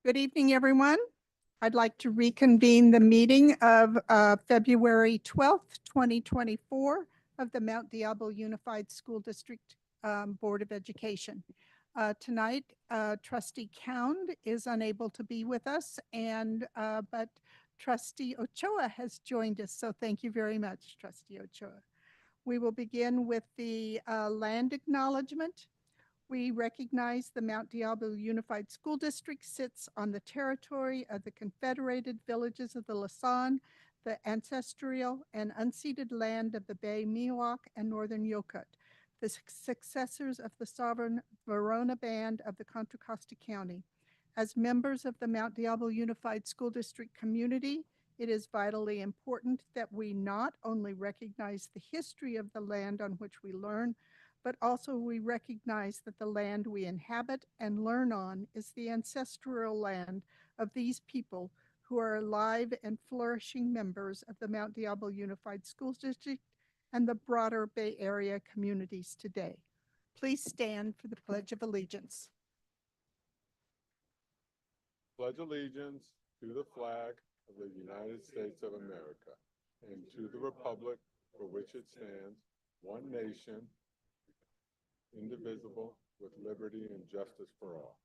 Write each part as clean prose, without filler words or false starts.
Good evening, everyone. I'd like to reconvene the meeting of February 12th, 2024 of the Mount Diablo Unified School District Board of Education. Tonight, Trustee Cound is unable to be with us, but Trustee Ochoa has joined us, so thank you very much, Trustee Ochoa. We will begin with the land acknowledgement. We recognize the Mount Diablo Unified School District sits on the territory of the Confederated Villages of the Lasan, the ancestral and unceded land of the Bay Miwok and Northern Yokut, the successors of the sovereign Verona Band of the Contra Costa County. As members of the Mount Diablo Unified School District community, it is vitally important that we not only recognize the history of the land on which we learn, but also we recognize that the land we inhabit and learn on is the ancestral land of these people who are alive and flourishing members of the Mount Diablo Unified School District and the broader Bay Area communities today. Please stand for the Pledge of Allegiance. Pledge allegiance to the flag of the United States of America and to the republic for which it stands, one nation, indivisible, with liberty and justice for all.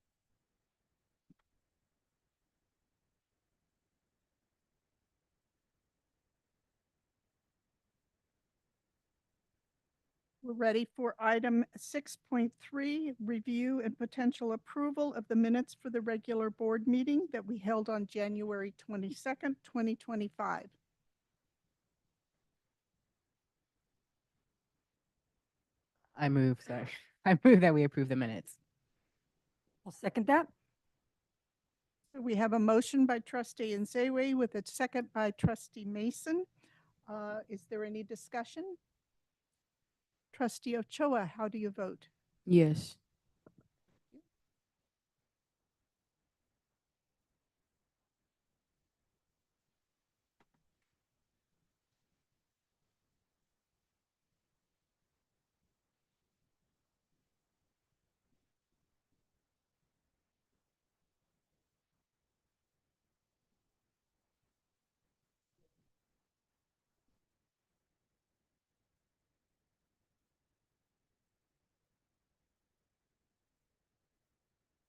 We're ready for item 6.3, review and potential approval of the minutes for the regular board meeting that we held on January 22nd, 2025. I move that we approve the minutes. I'll second that. We have a motion by Trustee Nzewe with a second by Trustee Mason. Is there any discussion? Trustee Ochoa, how do you vote? Yes.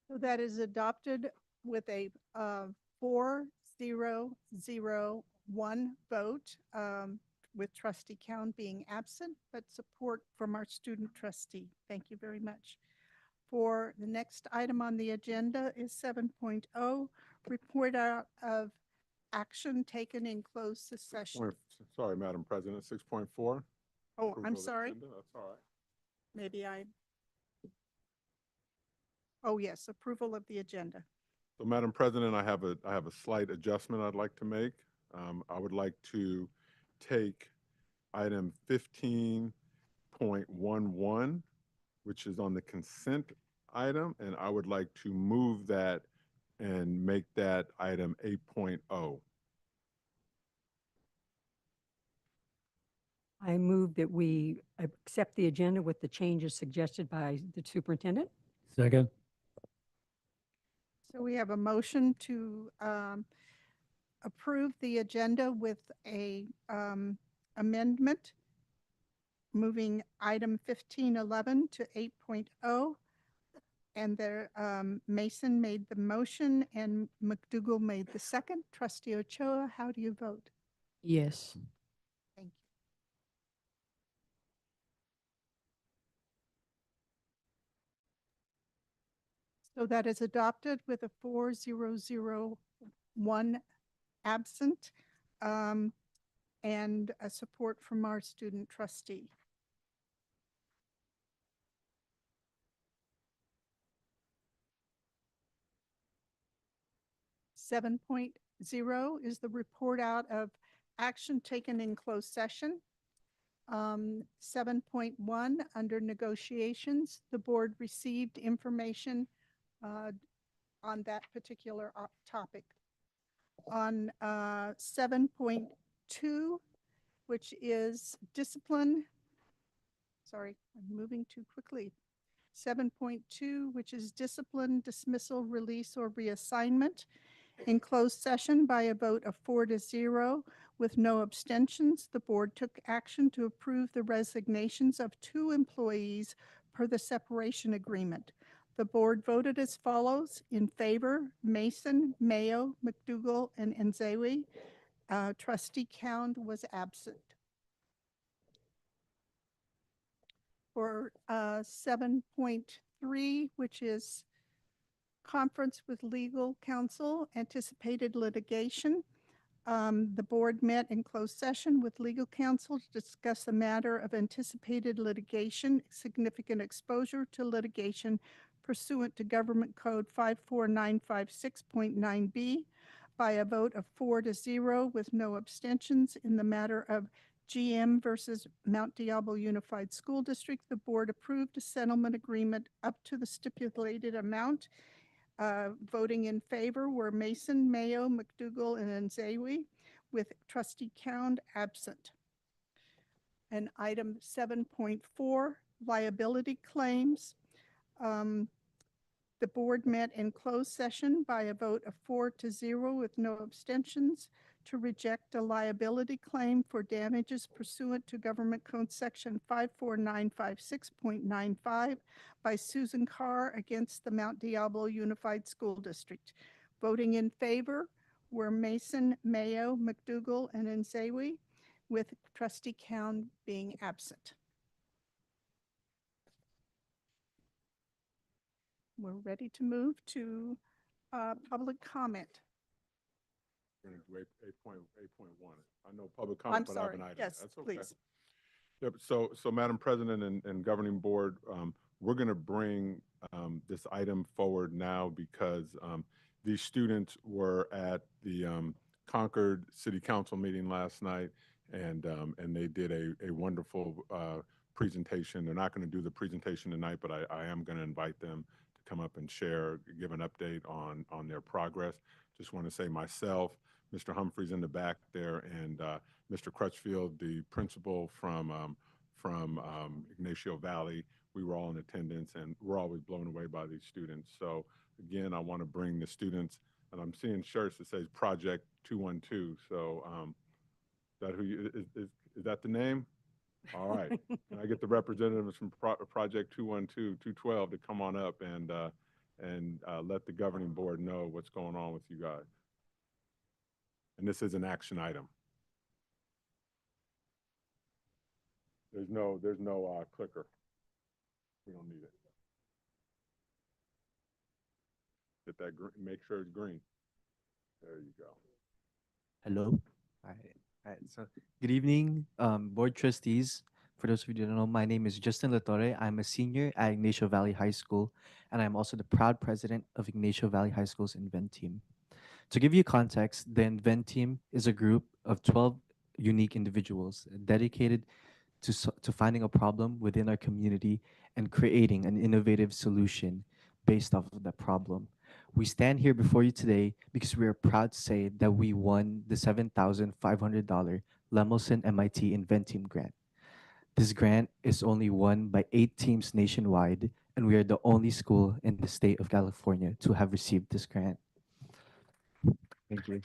So that is adopted with a 4-0-0-1 vote, with Trustee Cound being absent, but support from our student trustee. Thank you very much. For the next item on the agenda is 7.0, report out of action taken in closed session. Sorry, Madam President, 6.4. Oh, I'm sorry. That's all right. Maybe oh yes, approval of the agenda. So, Madam President, I have a slight adjustment I'd like to make. I would like to take item 15.11, which is on the consent item, and I would like to move that and make that item 8.0. I move that we accept the agenda with the changes suggested by the superintendent. Second. So we have a motion to approve the agenda with a amendment, moving item 1511 to 8.0. And there, Mason made the motion and McDougall made the second. Trustee Ochoa, how do you vote? Yes. Thank you. So that is adopted with a 4-0-0-1 absent, and a support from our student trustee. Seven point zero is the report out of action taken in closed session. 7.1, under negotiations, the board received information on that particular topic. On 7.2, which is discipline. Sorry, I'm moving too quickly. 7.2, which is discipline, dismissal, release, or reassignment. In closed session by a vote of 4-0 with no abstentions, the board took action to approve the resignations of 2 employees per the separation agreement. The board voted as follows: in favor, Mason, Mayo, McDougall, and Nzewi. Trustee Cound was absent. For 7.3, which is conference with legal counsel, anticipated litigation. The board met in closed session with legal counsel to discuss the matter of anticipated litigation, significant exposure to litigation pursuant to Government Code 54956.9B by a vote of 4-0 with no abstentions. In the matter of GM versus Mount Diablo Unified School District, the board approved a settlement agreement up to the stipulated amount. Voting in favor were Mason, Mayo, McDougall, and Nzewi, with Trustee Cound absent. And item 7.4, liability claims. The board met in closed session by a vote of 4-0 with no abstentions to reject a liability claim for damages pursuant to Government Code Section 54956.95 by Susan Carr against the Mount Diablo Unified School District. Voting in favor were Mason, Mayo, McDougall, and Nzewi, with Trustee Cound being absent. We're ready to move to public comment. We're gonna do 8.1. I know public I'm comment, but I have sorry. an item. Yes, That's okay. please. Yep, so Madam President and Governing Board, we're gonna bring this item forward now because these students were at the Concord City Council meeting last night, and they did a wonderful presentation. They're not gonna do the presentation tonight, but I am gonna invite them to come up and share, give an update on their progress. Just want to say myself, Mr. Humphreys in the back there, and Mr. Crutchfield, the principal from Ignacio Valley. We were all in attendance, and we're always blown away by these students. So again, I want to bring the students, and I'm seeing shirts that says Project 212. So that who you, is that the name? All right. Can I get the representatives from Project 212, 212 to come on up and let the governing board know what's going on with you guys? And this is an action item. There's no clicker. We don't need it. Get that green, make sure it's green. There you go. Hello. All right. So, good evening, board trustees. For those of you who don't know, my name is Justin Latorre. I'm a senior at Ignacio Valley High School, and I'm also the proud president of Ignacio Valley High School's Invent Team. To give you context, the Invent Team is a group of 12 unique individuals dedicated to finding a problem within our community and creating an innovative solution based off of that problem. We stand here before you today because we are proud to say that we won the $7,500 Lemelson MIT Invent Team grant. This grant is only won by 8 teams nationwide, and we are the only school in the state of California to have received this grant. Thank you.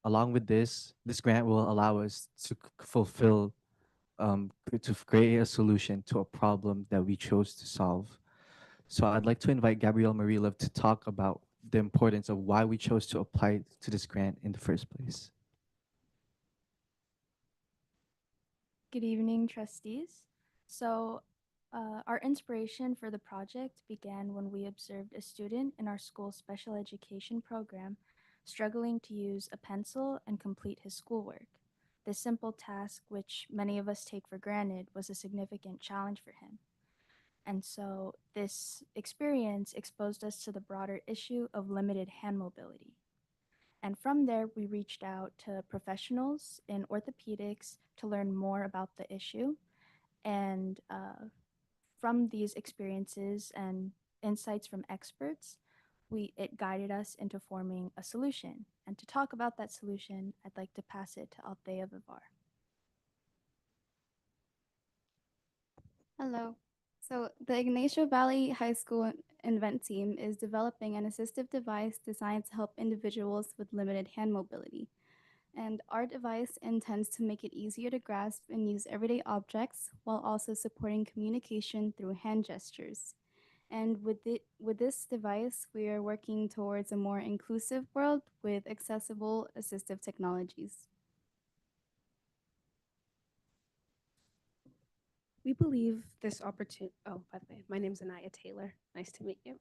Along with this grant will allow us to fulfill, to create a solution to a problem that we chose to solve. So I'd like to invite Gabrielle Marilov to talk about the importance of why we chose to apply to this grant in the first place. Good evening, trustees. So our inspiration for the project began when we observed a student in our school's special education program struggling to use a pencil and complete his schoolwork. This simple task, which many of us take for granted, was a significant challenge for him. And so this experience exposed us to the broader issue of limited hand mobility. And from there, we reached out to professionals in orthopedics to learn more about the issue. And from these experiences and insights from experts, it guided us into forming a solution. And to talk about that solution, I'd like to pass it to Althea Vivar. Hello. So, the Ignacio Valley High School Invent Team is developing an assistive device designed to help individuals with limited hand mobility. And our device intends to make it easier to grasp and use everyday objects while also supporting communication through hand gestures. And with this device, we are working towards a more inclusive world with accessible assistive technologies. We believe this opportunity. Oh, by the way, my name's Anaya Taylor. Nice to meet you.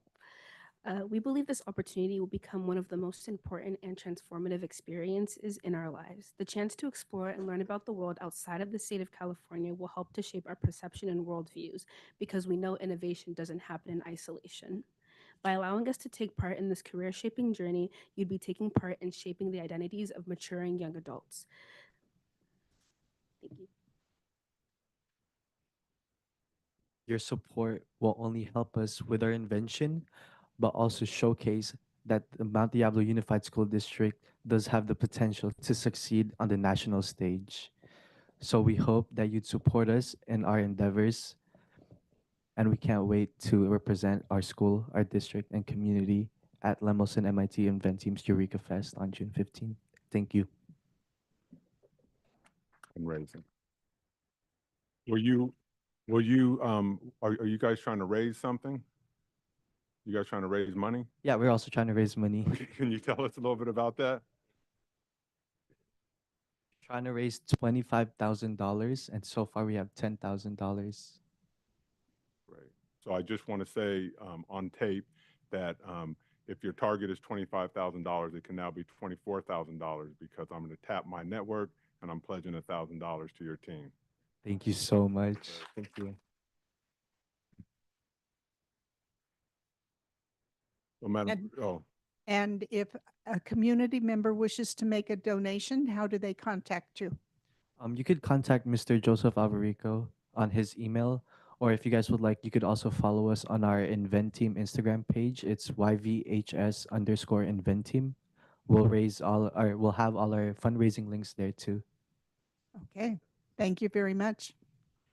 We believe this opportunity will become one of the most important and transformative experiences in our lives. The chance to explore and learn about the world outside of the state of California will help to shape our perception and worldviews because we know innovation doesn't happen in isolation. By allowing us to take part in this career shaping journey, you'd be taking part in shaping the identities of maturing young adults. Thank you. Your support will only help us with our invention, but also showcase that the Mount Diablo Unified School District does have the potential to succeed on the national stage. So we hope that you'd support us in our endeavors, and we can't wait to represent our school, our district, and community at Lemelson MIT Invent Team's Eureka Fest on June 15th. Thank you. Fundraising. Are you guys trying to raise something? You guys trying to raise money? Yeah, we're also trying to raise money. Can you tell us a little bit about that? Trying to raise $25,000, and so far we have $10,000. Right. So I just want to say on tape that if your target is $25,000, it can now be $24,000 because I'm going to tap my network and I'm pledging $1,000 to your team. Thank you so much. Thank you. So, Madam, And- And if a community member wishes to make a donation, how do they contact you? You could contact Mr. Joseph Alvarico on his email, or if you guys would like, you could also follow us on our Invent Team Instagram page. It's YVHS_Invent Team. We'll have all our fundraising links there too. Okay, thank you very much.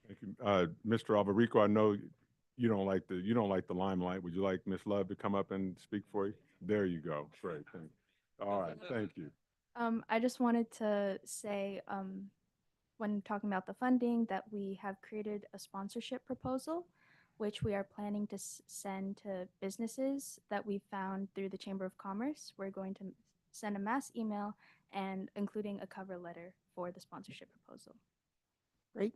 thank you. Mr. Alvarico, I know you don't like the limelight. Would you like Ms. Love to come up and speak for you? There you go. Great. Thank you. All right. Thank you. I just wanted to say, when talking about the funding, that we have created a sponsorship proposal, which we are planning to send to businesses that we found through the Chamber of Commerce. We're going to send a mass email and including a cover letter for the sponsorship proposal. Great.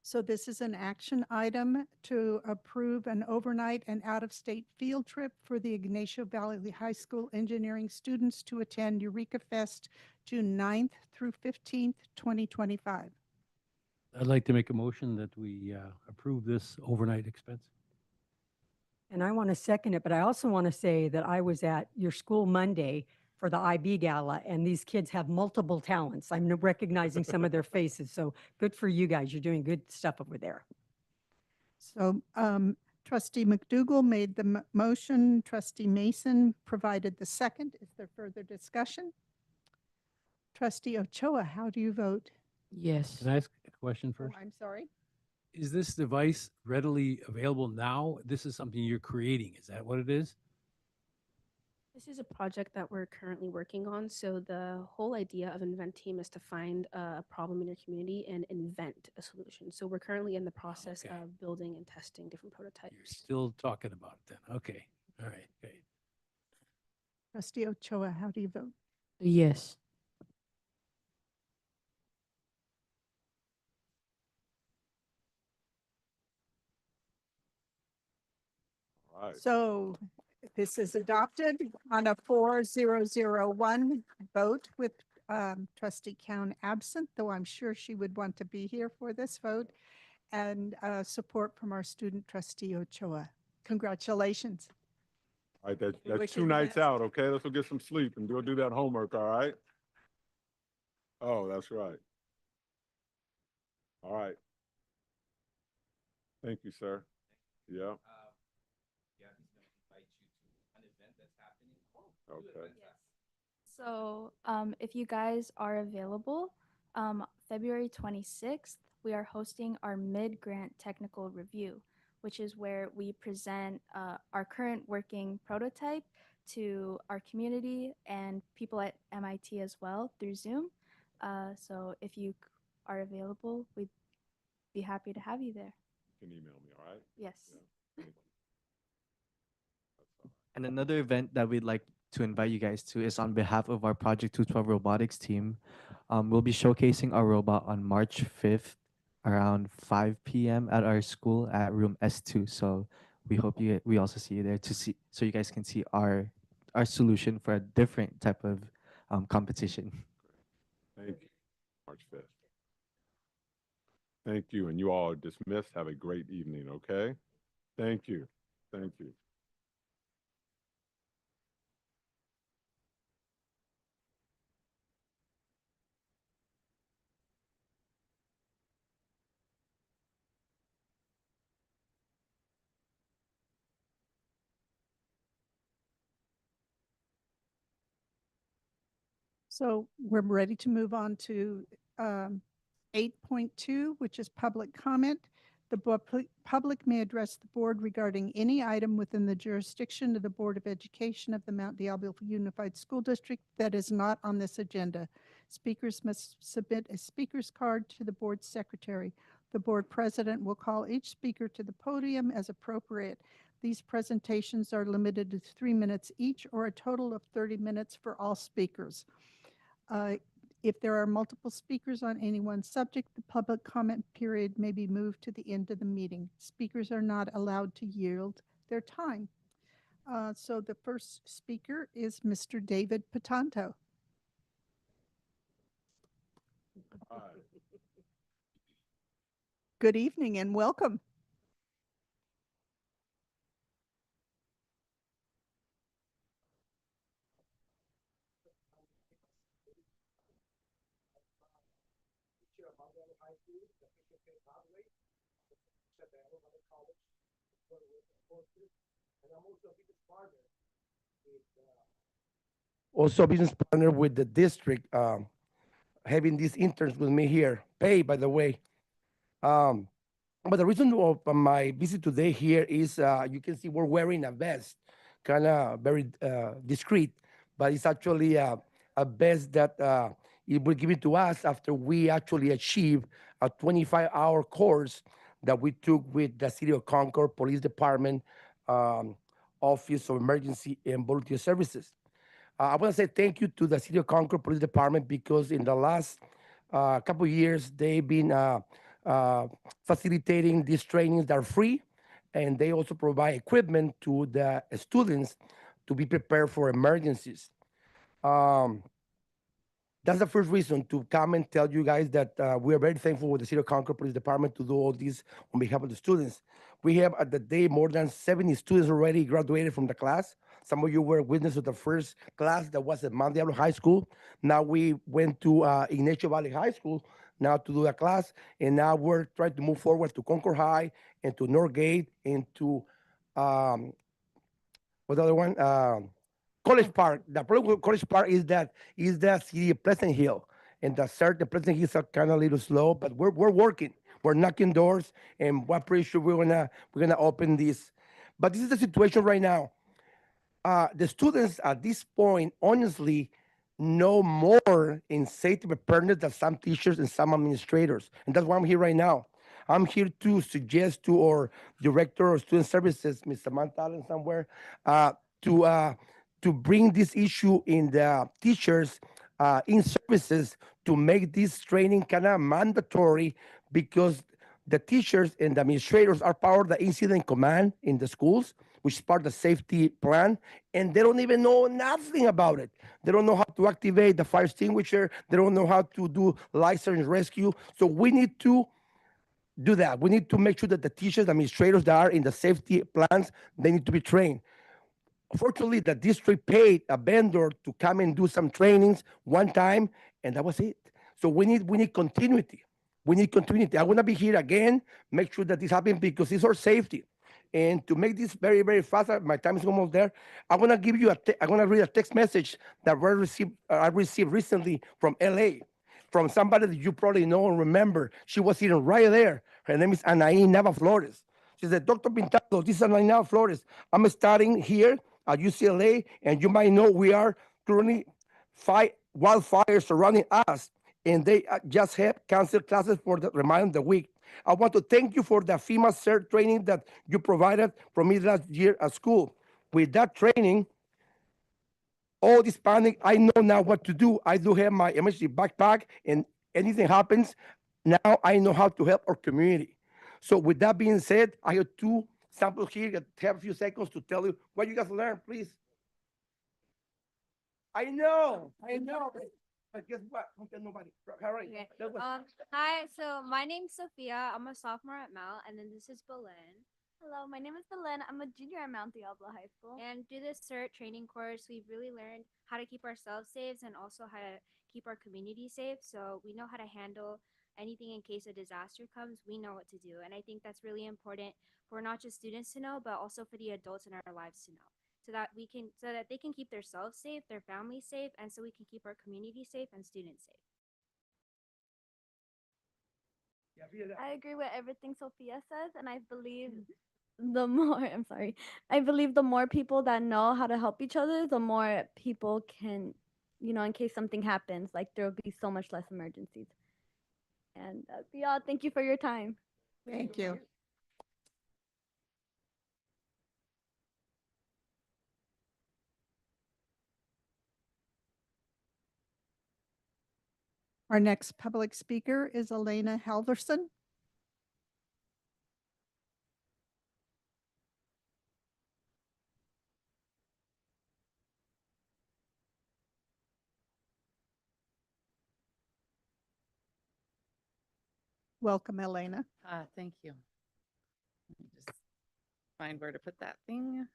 So this is an action item to approve an overnight and out-of-state field trip for the Ignacio Valley High School engineering students to attend Eureka Fest June 9th through 15th, 2025. I'd like to make a motion that we approve this overnight expense. And I want to second it, but I also want to say that I was at your school Monday for the IB Gala, and these kids have multiple talents. I'm recognizing some of their faces. So good for you guys. You're doing good stuff over there. So Trustee McDougal made the motion. Trustee Mason provided the second. Is there further discussion? Trustee Ochoa, how do you vote? Yes. Can I ask a question Oh, first? I'm sorry. Is this device readily available now? This is something you're creating. Is that what it is? This is a project that we're currently working on. So the whole idea of Invent Team is to find a problem in your community and invent a solution. So we're currently in the process Okay. of building and testing different You're prototypes. still talking about it then. Okay. All right. Okay. Trustee Ochoa, how do you vote? Yes. All right. So this is adopted on a 4001 vote with Trustee Cowan absent, though I'm sure she would want to be here for this vote, and support from our student trustee Ochoa. Congratulations. All right, that's wish you two the nights best. out, okay? Let's go get some sleep and go do that homework, all right? Oh, that's right. All right. Thank you, sir. Yeah. Okay. So if you guys are available, February 26th, we are hosting our mid-grant technical review, which is where we present our current working prototype to our community and people at MIT as well through Zoom. So if you are available, we'd be happy to have you there. You can email me, all right? Yes. Yeah, thank you. That's all right. And another event that we'd like to invite you guys to is on behalf of our Project 212 robotics team. We'll be showcasing our robot on March 5th around 5 p.m. at our school at room S2. So we also see you there to see so you guys can see our solution for a different type of competition. Thank you. March 5th. Thank you, and you all are dismissed. Have a great evening, okay? Thank you. Thank you. So we're ready to move on to 8.2, which is public comment. The public may address the board regarding any item within the jurisdiction of the Board of Education of the Mount Diablo Unified School District that is not on this agenda. Speakers must submit a speaker's card to the board secretary. The board president will call each speaker to the podium as appropriate. These presentations are limited to 3 minutes each, or a total of 30 minutes for all speakers. If there are multiple speakers on any one subject, the public comment period may be moved to the end of the meeting. Speakers are not allowed to yield their time. So the first speaker is Mr. David Patanto. Hi. Good evening and welcome. Also a business partner with the district, having these interns with me here, paid by the way. Um, but the reason of my visit today here is you can see we're wearing a vest, kind of very discreet, but it's actually a vest that it will give it to us after we actually achieve a 25-hour course that we took with the City of Concord Police Department, Office of Emergency and Volunteer Services. I want to say thank you to the City of Concord Police Department because in the last couple of years, they've been facilitating these trainings that are free, and they also provide equipment to the students to be prepared for emergencies. Um, that's the first reason to come and tell you guys that we are very thankful with the City of Concord Police Department to do all this on behalf of the students. We have at the day more than 70 students already graduated from the class. Some of you were witness of the first class that was at Mount Diablo High School. Now we went to Ignacio Valley High School now to do a class, and now we're trying to move forward to Concord High and to Northgate and to what the other one? College Park. The problem with College Park is that is the city of Pleasant Hill, and the Pleasant Hills are kind of a little slow, but we're working. We're knocking doors, and we're pretty sure we're gonna open this. But this is the situation right now. The students at this point, honestly, know more in safety preparedness than some teachers and some administrators, and that's why I'm here right now. I'm here to suggest to our director of student services, Ms. Samantha Allen, somewhere, uh, to uh, to bring this issue in the teachers in services to make this training kind of mandatory because the teachers and the administrators are part of the incident command in the schools, which is part of the safety plan, and they don't even know nothing about it. They don't know how to activate the fire extinguisher. They don't know how to do life and rescue. So we need to do that. We need to make sure that the teachers, the administrators that are in the safety plans, they need to be trained. Fortunately, the district paid a vendor to come and do some trainings one time, and that was it. So we need continuity. We need continuity. I want to be here again, make sure that this happens because it's our safety. And to make this very, very fast, my time is almost there. I want to give you I'm going to read a text message that I received recently from LA. from somebody that you probably know and remember. She was sitting right there. Her name is Anaí Nava Flores. She said, Dr. Pintado, this is Anaí Nava Flores. I'm studying here at UCLA, and you might know we are currently wildfires surrounding us, and they just have canceled classes for the remainder of the week. I want to thank you for the FEMA CERT training that you provided for me last year at school. With that training, all this panic, I know now what to do. I do have my emergency backpack, and anything happens, now I know how to help our community. So with that being said, I have two samples here that have a few seconds to tell you what you guys learned, please. I know. But guess what? Don't tell nobody. All right. Okay. That was- Hi, so my name's Sophia. I'm a sophomore at Mount, and then this is Belen. Hello, my name is Belen. I'm a junior at Mount Diablo High School. And through this CERT training course, we've really learned how to keep ourselves safe and also how to keep our community safe. So we know how to handle anything in case a disaster comes. We know what to do. And I think that's really important for not just students to know, but also for the adults in our lives to know. So that they can keep themselves safe, their families safe, and so we can keep our community safe and students safe. I agree with everything Sophia says, and I believe the more, I'm sorry, I believe the more people that know how to help each other, the more people can, in case something happens, like there will be so much less emergencies. And that'd be all. Thank you for your time. Thank you. Our next public speaker is Elena Halverson. Welcome, Elena. Thank you. Let me just find where to put that thing.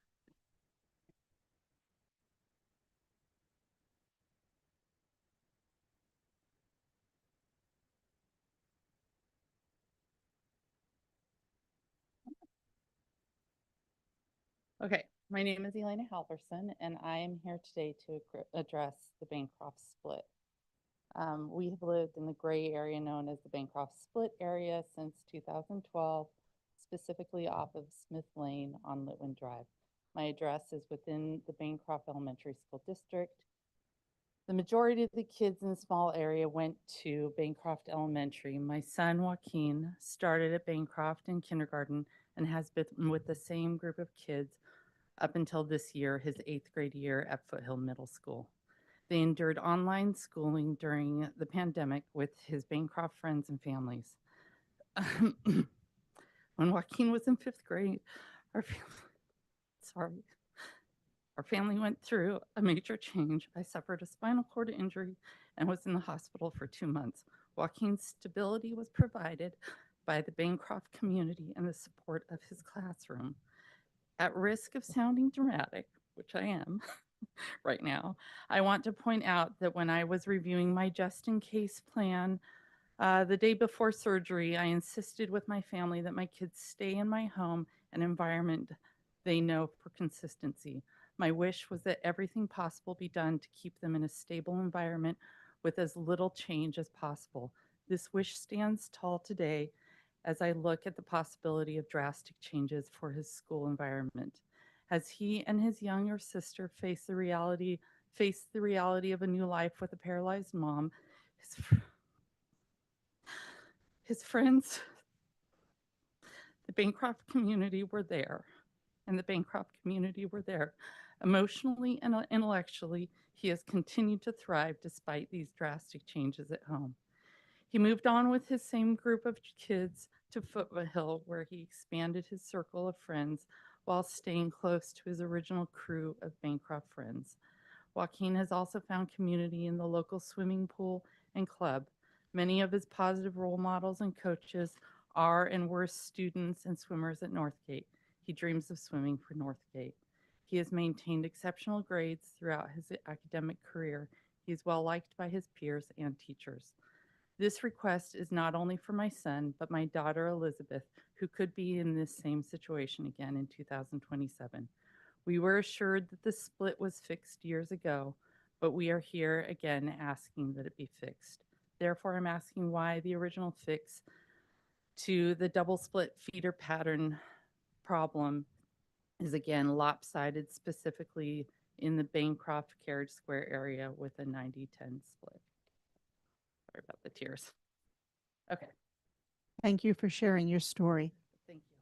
Okay, my name is Elena Halverson, and I am here today to address the Bancroft split. We have lived in the gray area known as the Bancroft split area since 2012, specifically off of Smith Lane on Litwin Drive. My address is within the Bancroft Elementary School District. The majority of the kids in the small area went to Bancroft Elementary. My son, Joaquin, started at Bancroft in kindergarten and has been with the same group of kids up until this year, his 8th grade year at Foothill Middle School. They endured online schooling during the pandemic with his Bancroft friends and families. When Joaquin was in 5th grade, our family went through a major change. I suffered a spinal cord injury and was in the hospital for 2 months. Joaquin's stability was provided by the Bancroft community and the support of his classroom. At risk of sounding dramatic, which I am right now, I want to point out that when I was reviewing my just-in-case plan the day before surgery, I insisted with my family that my kids stay in my home and environment they know for consistency. My wish was that everything possible be done to keep them in a stable environment with as little change as possible. This wish stands tall today as I look at the possibility of drastic changes for his school environment. As he and his younger sister face the reality of a new life with a paralyzed mom, his friends, the Bancroft community were there, and the Bancroft community were there. Emotionally and intellectually, he has continued to thrive despite these drastic changes at home. He moved on with his same group of kids to Foothill, where he expanded his circle of friends while staying close to his original crew of Bancroft friends. Joaquin has also found community in the local swimming pool and club. Many of his positive role models and coaches are and were students and swimmers at Northgate. He dreams of swimming for Northgate. He has maintained exceptional grades throughout his academic career. He is well liked by his peers and teachers. This request is not only for my son, but my daughter Elizabeth, who could be in this same situation again in 2027. We were assured that the split was fixed years ago, but we are here again asking that it be fixed. Therefore, I'm asking why the original fix to the double split feeder pattern problem is again lopsided, specifically in the Bancroft Carriage Square area with a 90-10 split. Sorry about the tears. Okay, Thank you for sharing your story. thank you.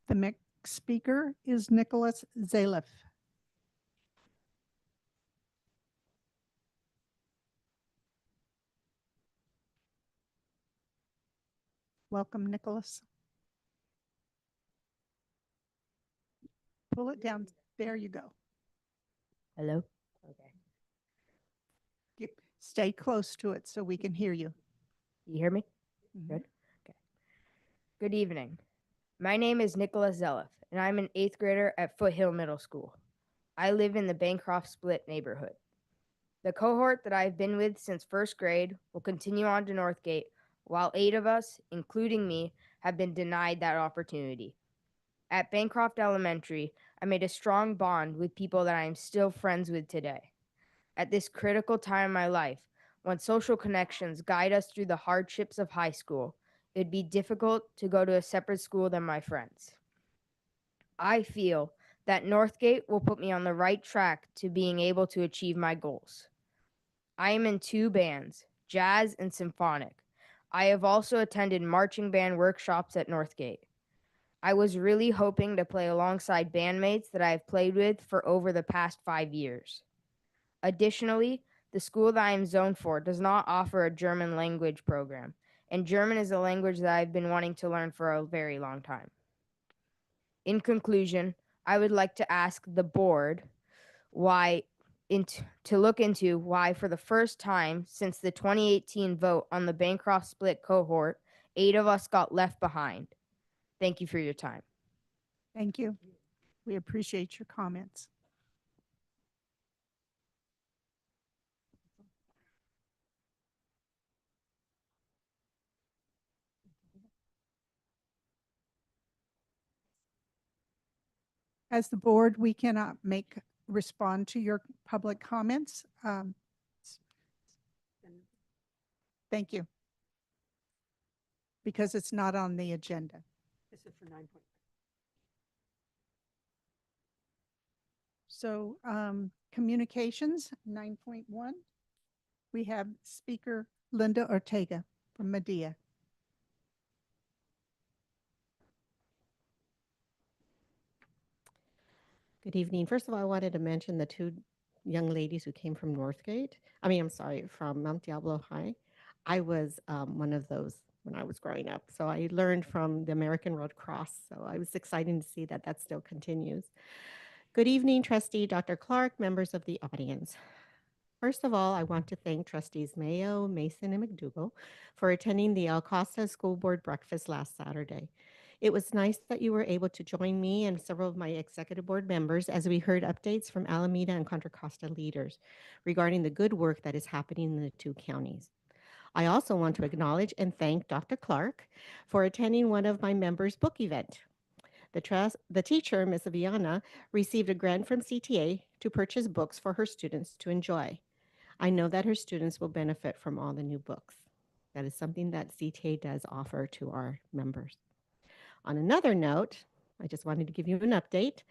The next speaker is Nicholas Zaliff. Welcome, Nicholas. Pull it down. There you go. Hello? Okay. Stay close to it so we can hear you. You hear me? Mhm. Good? Okay. Good evening. My name is Nicholas Zeliff, and I'm an 8th grader at Foothill Middle School. I live in the Bancroft Split neighborhood. The cohort that I've been with since 1st grade will continue on to Northgate, while 8 of us, including me, have been denied that opportunity. At Bancroft Elementary, I made a strong bond with people that I am still friends with today. At this critical time in my life, when social connections guide us through the hardships of high school, it'd be difficult to go to a separate school than my friends. I feel that Northgate will put me on the right track to being able to achieve my goals. I am in 2 bands, jazz and symphonic. I have also attended marching band workshops at Northgate. I was really hoping to play alongside bandmates that I have played with for over the past 5 years. Additionally, the school that I am zoned for does not offer a German language program, and German is a language that I've been wanting to learn for a very long time. In conclusion, I would like to ask the board to look into why, for the first time since the 2018 vote on the Bancroft split cohort, 8 of us got left behind. Thank you for your time. Thank you. We appreciate your comments. As the board, we cannot respond to your public comments. Thank you. Because it's not on the agenda. This is for 9. So communications, 9.1. We have Speaker Linda Ortega from Medea. Good evening. First of all, I wanted to mention the 2 young ladies who came from Northgate. I'm sorry, from Mount Diablo High. I was one of those when I was growing up. So I learned from the American Red Cross. So I was excited to see that that still continues. Good evening, Trustee Dr. Clark, members of the audience. First of all, I want to thank Trustees Mayo, Mason, and McDougall for attending the El Costa School Board breakfast last Saturday. It was nice that you were able to join me and several of my executive board members as we heard updates from Alameda and Contra Costa leaders regarding the good work that is happening in the 2 counties. I also want to acknowledge and thank Dr. Clark for attending one of my members' book event. The teacher, Ms. Aviana, received a grant from CTA to purchase books for her students to enjoy. I know that her students will benefit from all the new books. That is something that CTA does offer to our members. On another note, I just wanted to give you an update.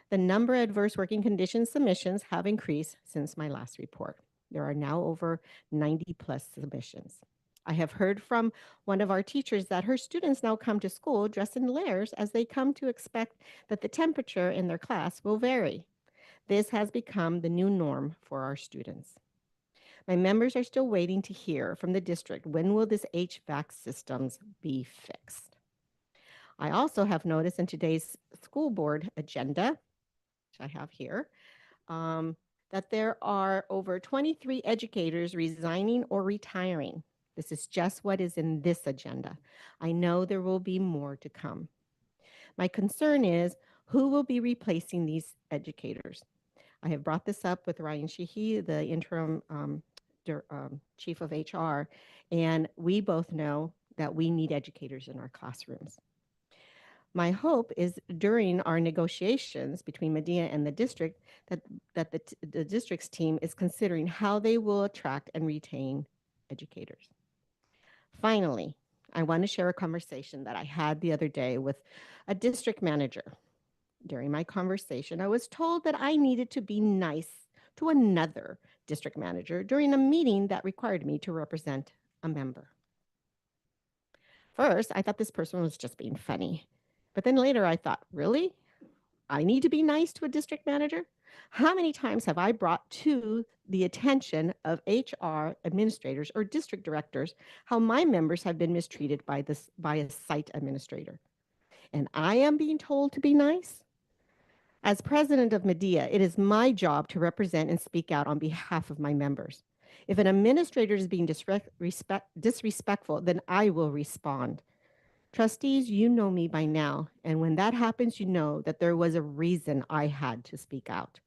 The number of adverse working conditions submissions have increased since my last report. There are now over 90 plus submissions. I have heard from one of our teachers that her students now come to school dressed in layers as they come to expect that the temperature in their class will vary. This has become the new norm for our students. My members are still waiting to hear from the district when will this HVAC systems be fixed. I also have noticed in today's school board agenda, which I have here, that there are over 23 educators resigning or retiring. This is just what is in this agenda. I know there will be more to come. My concern is who will be replacing these educators? I have brought this up with Ryan Sheehy, the interim chief of HR, and we both know that we need educators in our classrooms. My hope is during our negotiations between Medea and the district that the district's team is considering how they will attract and retain educators. Finally, I want to share a conversation that I had the other day with a district manager. During my conversation, I was told that I needed to be nice to another district manager during a meeting that required me to represent a member. First, I thought this person was just being funny. But then later I thought, really? I need to be nice to a district manager? How many times have I brought to the attention of HR administrators or district directors how my members have been mistreated by a site administrator? And I am being told to be nice? As president of Medea, it is my job to represent and speak out on behalf of my members. If an administrator is being disrespectful, then I will respond. Trustees, you know me by now, and when that happens, you know that there was a reason I had to speak out.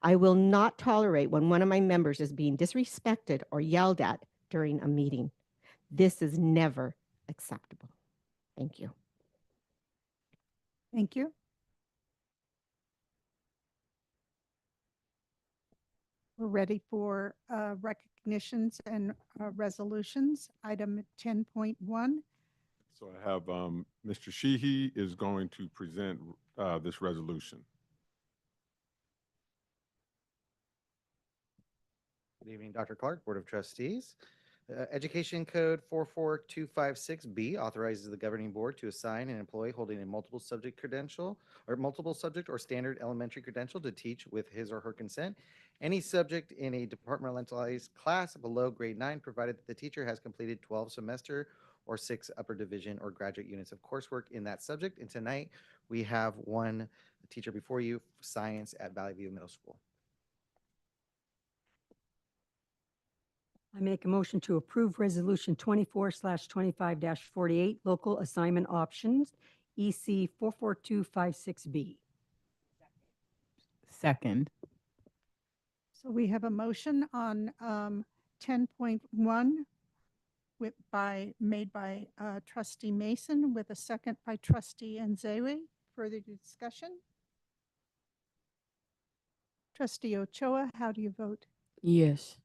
I will not tolerate when one of my members is being disrespected or yelled at during a meeting. This is never acceptable. Thank you. Thank you. We're ready for recognitions and resolutions. Item 10.1. So I have Mr. Sheehy is going to present this resolution. Good evening, Dr. Clark, Board of Trustees. Education Code 44256B authorizes the governing board to assign an employee holding a multiple subject or standard elementary credential to teach with his or her consent any subject in a departmentalized class below grade 9, provided that the teacher has completed 12 semester or 6 upper division or graduate units of coursework in that subject. And tonight we have one teacher before you, science at Valley View Middle School. I make a motion to approve Resolution 24/25-48, Local Assignment Options, EC 44256B. Second. So we have a motion on 10.1 made by Trustee Mason with a second by Trustee Nzewi. Further discussion? Trustee Ochoa, how do you vote? Yes.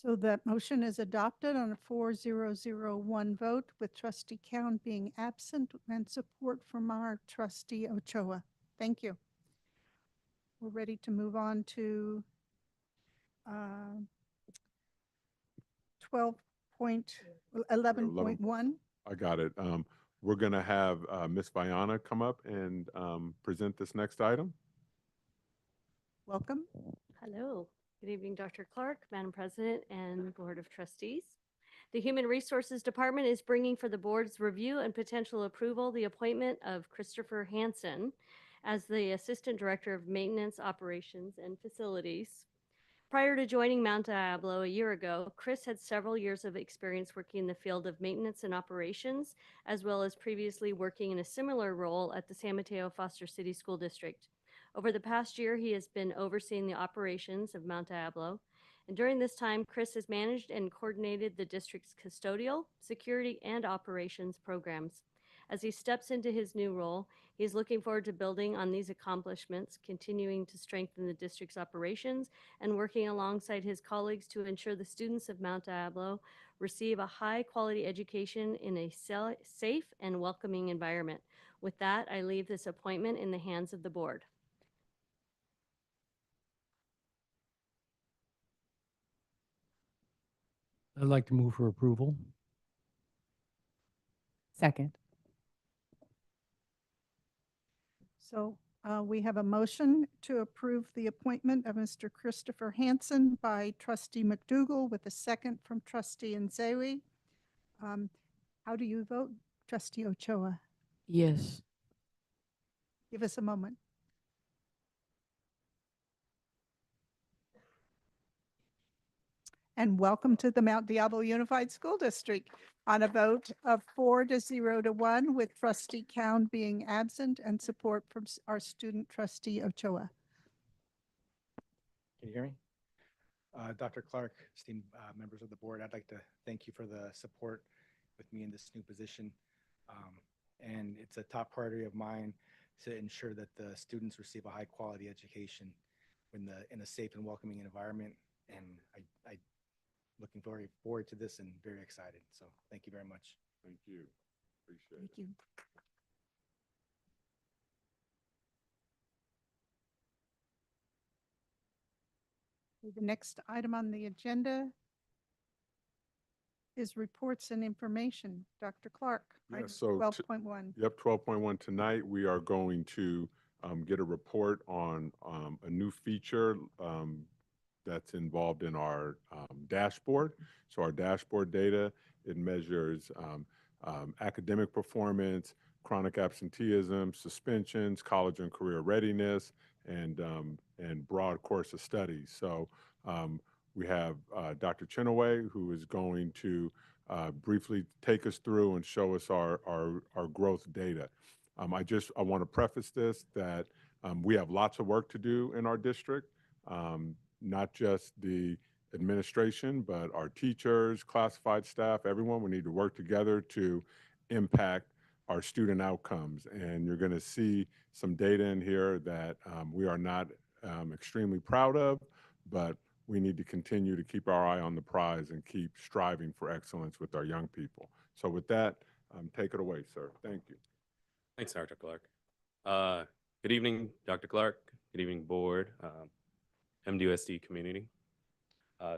So that motion is adopted on a 4-0-0-1 vote, with Trustee Cowan being absent and support from our Trustee Ochoa. Thank you. We're ready to move on to 11.1. I got it. We're going to have Ms. Viana come up and present this next item. Welcome. Hello. Good evening, Dr. Clark, Madam President, and Board of Trustees. The Human Resources Department is bringing for the board's review and potential approval the appointment of Christopher Hansen as the Assistant Director of Maintenance, Operations, and Facilities. Prior to joining Mount Diablo a year ago, Chris had several years of experience working in the field of maintenance and operations, as well as previously working in a similar role at the San Mateo Foster City School District. Over the past year, he has been overseeing the operations of Mount Diablo. And during this time, Chris has managed and coordinated the district's custodial, security, and operations programs. As he steps into his new role, he is looking forward to building on these accomplishments, continuing to strengthen the district's operations, and working alongside his colleagues to ensure the students of Mount Diablo receive a high-quality education in a safe and welcoming environment. With that, I leave this appointment in the hands of the board. I'd like to move for approval. Second. So we have a motion to approve the appointment of Mr. Christopher Hansen by Trustee McDougall with a second from Trustee Nzewi. How do you vote, Trustee Ochoa? Yes. Give us a moment. and welcome to the Mount Diablo Unified School District on a vote of 4-0 to 1, with trustee Cowan being absent and support from our student trustee Ochoa. Can you hear me? Dr. Clark, esteemed members of the board, I'd like to thank you for the support with me in this new position. And it's a top priority of mine to ensure that the students receive a high quality education in a safe and welcoming environment. And I looking very forward to this and very excited. So thank you very much. Thank you. Appreciate it. Thank you. The next item on the agenda is reports and information. Dr. Clark, Yeah, item so 12.1. Yep, 12.1. Tonight, we are going to get a report on a new feature that's involved in our dashboard. So our dashboard data, it measures academic performance, chronic absenteeism, suspensions, college and career readiness, and broad course of study. So we have Dr. Chinaway, who is going to briefly take us through and show us our growth data. I want to preface this that we have lots of work to do in our district, not just the administration, but our teachers, classified staff, everyone. We need to work together to impact our student outcomes. And you're going to see some data in here that we are not extremely proud of, but we need to continue to keep our eye on the prize and keep striving for excellence with our young people. So with that, take it away, sir. Thank you. Thanks, Dr. Clark. Good evening, Dr. Clark. Good evening, board, MDUSD community.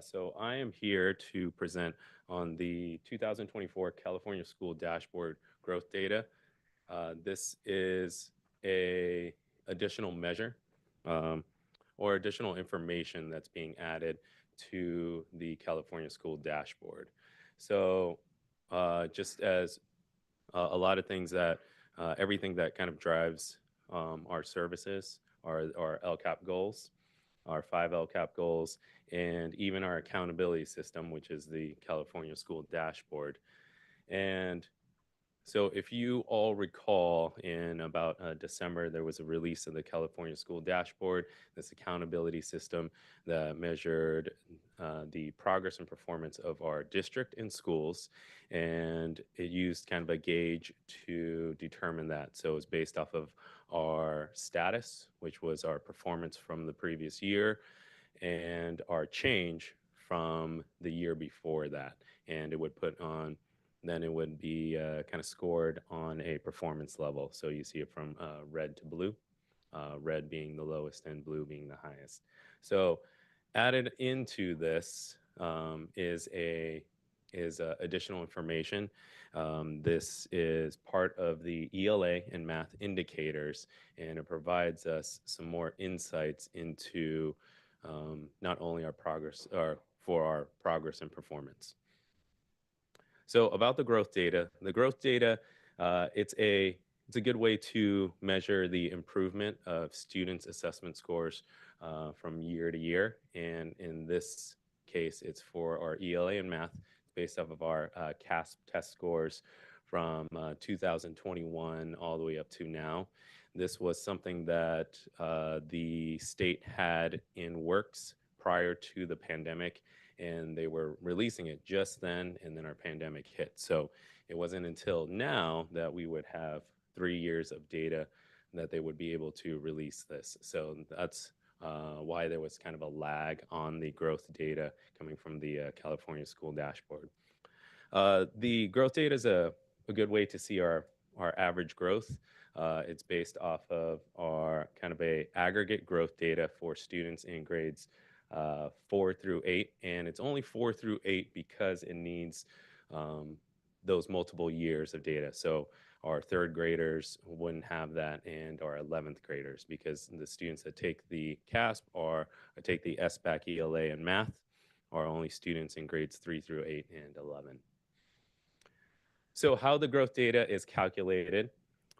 So I am here to present on the 2024 California School Dashboard Growth Data. This is a additional measure or additional information that's being added to the California School Dashboard. So just as a lot of things that, everything that kind of drives our services, our LCAP goals, our 5 LCAP goals, and even our accountability system, which is the California School Dashboard. And so if you all recall, in about December, there was a release of the California School Dashboard, this accountability system that measured the progress and performance of our district and schools, and it used kind of a gauge to determine that. So it was based off of our status, which was our performance from the previous year, and our change from the year before that. And it would put on, then it would be kind of scored on a performance level. So you see it from red to blue, red being the lowest and blue being the highest. So added into this is additional information. This is part of the ELA and math indicators, and it provides us some more insights into not only our progress, or for our progress and performance. So about the growth data, it's a good way to measure the improvement of students' assessment scores from year to year. And in this case, it's for our ELA and math, based off of our CASP test scores from 2021 all the way up to now. This was something that the state had in works prior to the pandemic, and they were releasing it just then, and then our pandemic hit. So it wasn't until now that we would have 3 years of data that they would be able to release this. So that's why there was kind of a lag on the growth data coming from the California School Dashboard. The growth data is a good way to see our average growth. It's based off of our kind of a aggregate growth data for students in grades 4 through 8, and it's only 4 through 8 because it needs those multiple years of data. So our 3rd graders wouldn't have that, and our 11th graders, because the students that take the CASP or take the SBAC, ELA, and math are only students in grades 3 through 8 and 11. So how the growth data is calculated,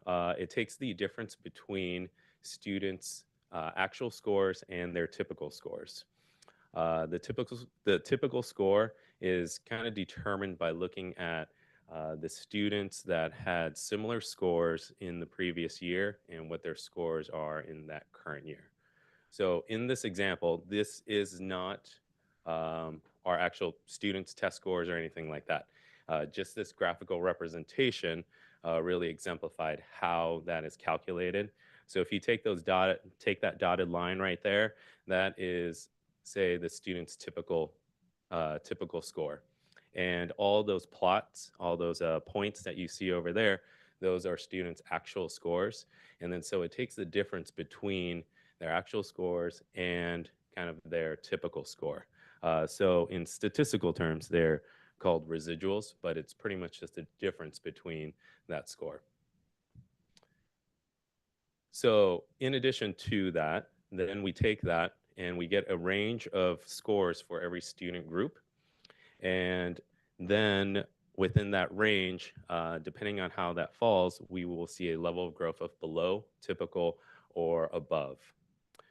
it takes the difference between students' actual scores and their typical scores. The typical score is kind of determined by looking at the students that had similar scores in the previous year and what their scores are in that current year. So in this example, this is not our actual students' test scores or anything like that. Just this graphical representation really exemplified how that is calculated. So if you take that dotted line right there, that is, say, the student's typical score. And all those plots, all those points that you see over there, those are students' actual scores. And then so it takes the difference between their actual scores and kind of their typical score. So in statistical terms, they're called residuals, but it's pretty much just a difference between that score. So in addition to that, then we take that and we get a range of scores for every student group. And then within that range, depending on how that falls, we will see a level of growth of below, typical, or above.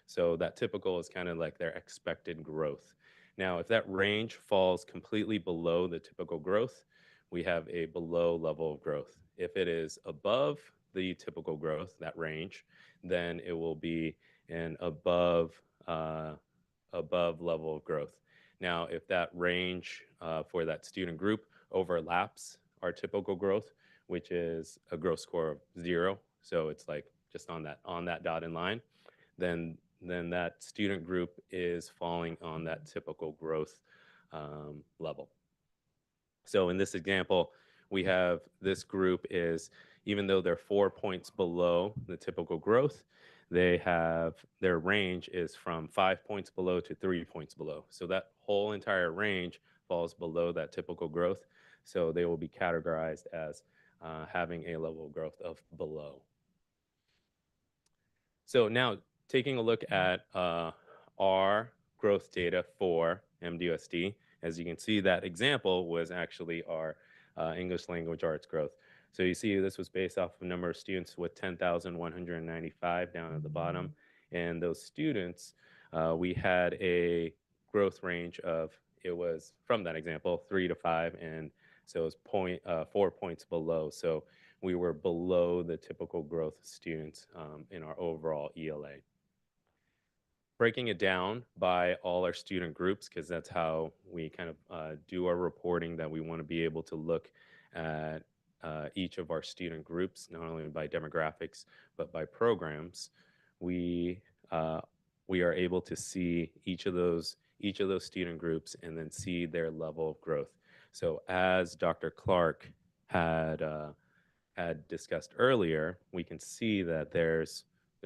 So that typical is kind of like their expected growth. Now, if that range falls completely below the typical growth, we have a below level of growth. If it is above the typical growth, that range, then it will be an above level of growth. Now, if that range for that student group overlaps our typical growth, which is a growth score of 0, so it's like just on that dotted line, then that student group is falling on that typical growth level. So in this example, we have this group is, even though they're 4 points below the typical growth, they have, their range is from 5 points below to 3 points below. So that whole entire range falls below that typical growth. So they will be categorized as having a level of growth of below. So now taking a look at our growth data for MDUSD, as you can see, that example was actually our English language arts growth. So you see this was based off of a number of students with 10,195 down at the bottom. And those students, we had a growth range of, it was from that example, 3 to 5, and so it was 4 points below. So we were below the typical growth students in our overall ELA. Breaking it down by all our student groups, because that's how we kind of do our reporting, that we want to be able to look at each of our student groups, not only by demographics, but by programs. We are able to see each of those student groups and then see their level of growth. So as Dr. Clark had discussed earlier, we can see that there's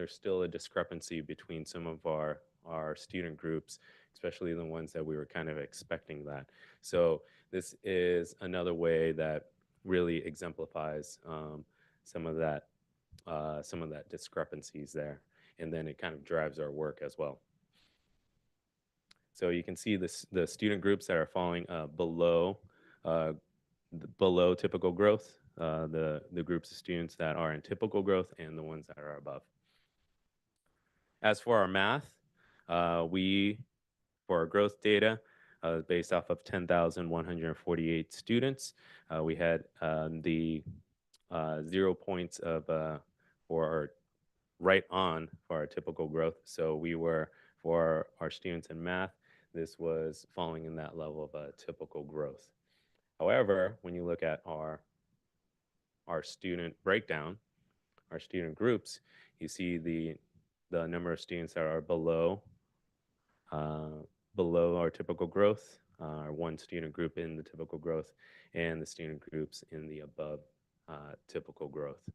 still a discrepancy between some of our student groups, especially the ones that we were kind of expecting that. So this is another way that really exemplifies some of that discrepancies there, and then it kind of drives our work as well. So you can see the student groups that are falling below typical growth, the groups of students that are in typical growth, and the ones that are above. As for our math, for our growth data, based off of 10,148 students, we had the 0 points for our right on for our typical growth. So we were, for our students in math, this was falling in that level of typical growth. However, when you look at our student breakdown, our student groups, you see the number of students that are below our typical growth, our one student group in the typical growth, and the student groups in the above typical growth.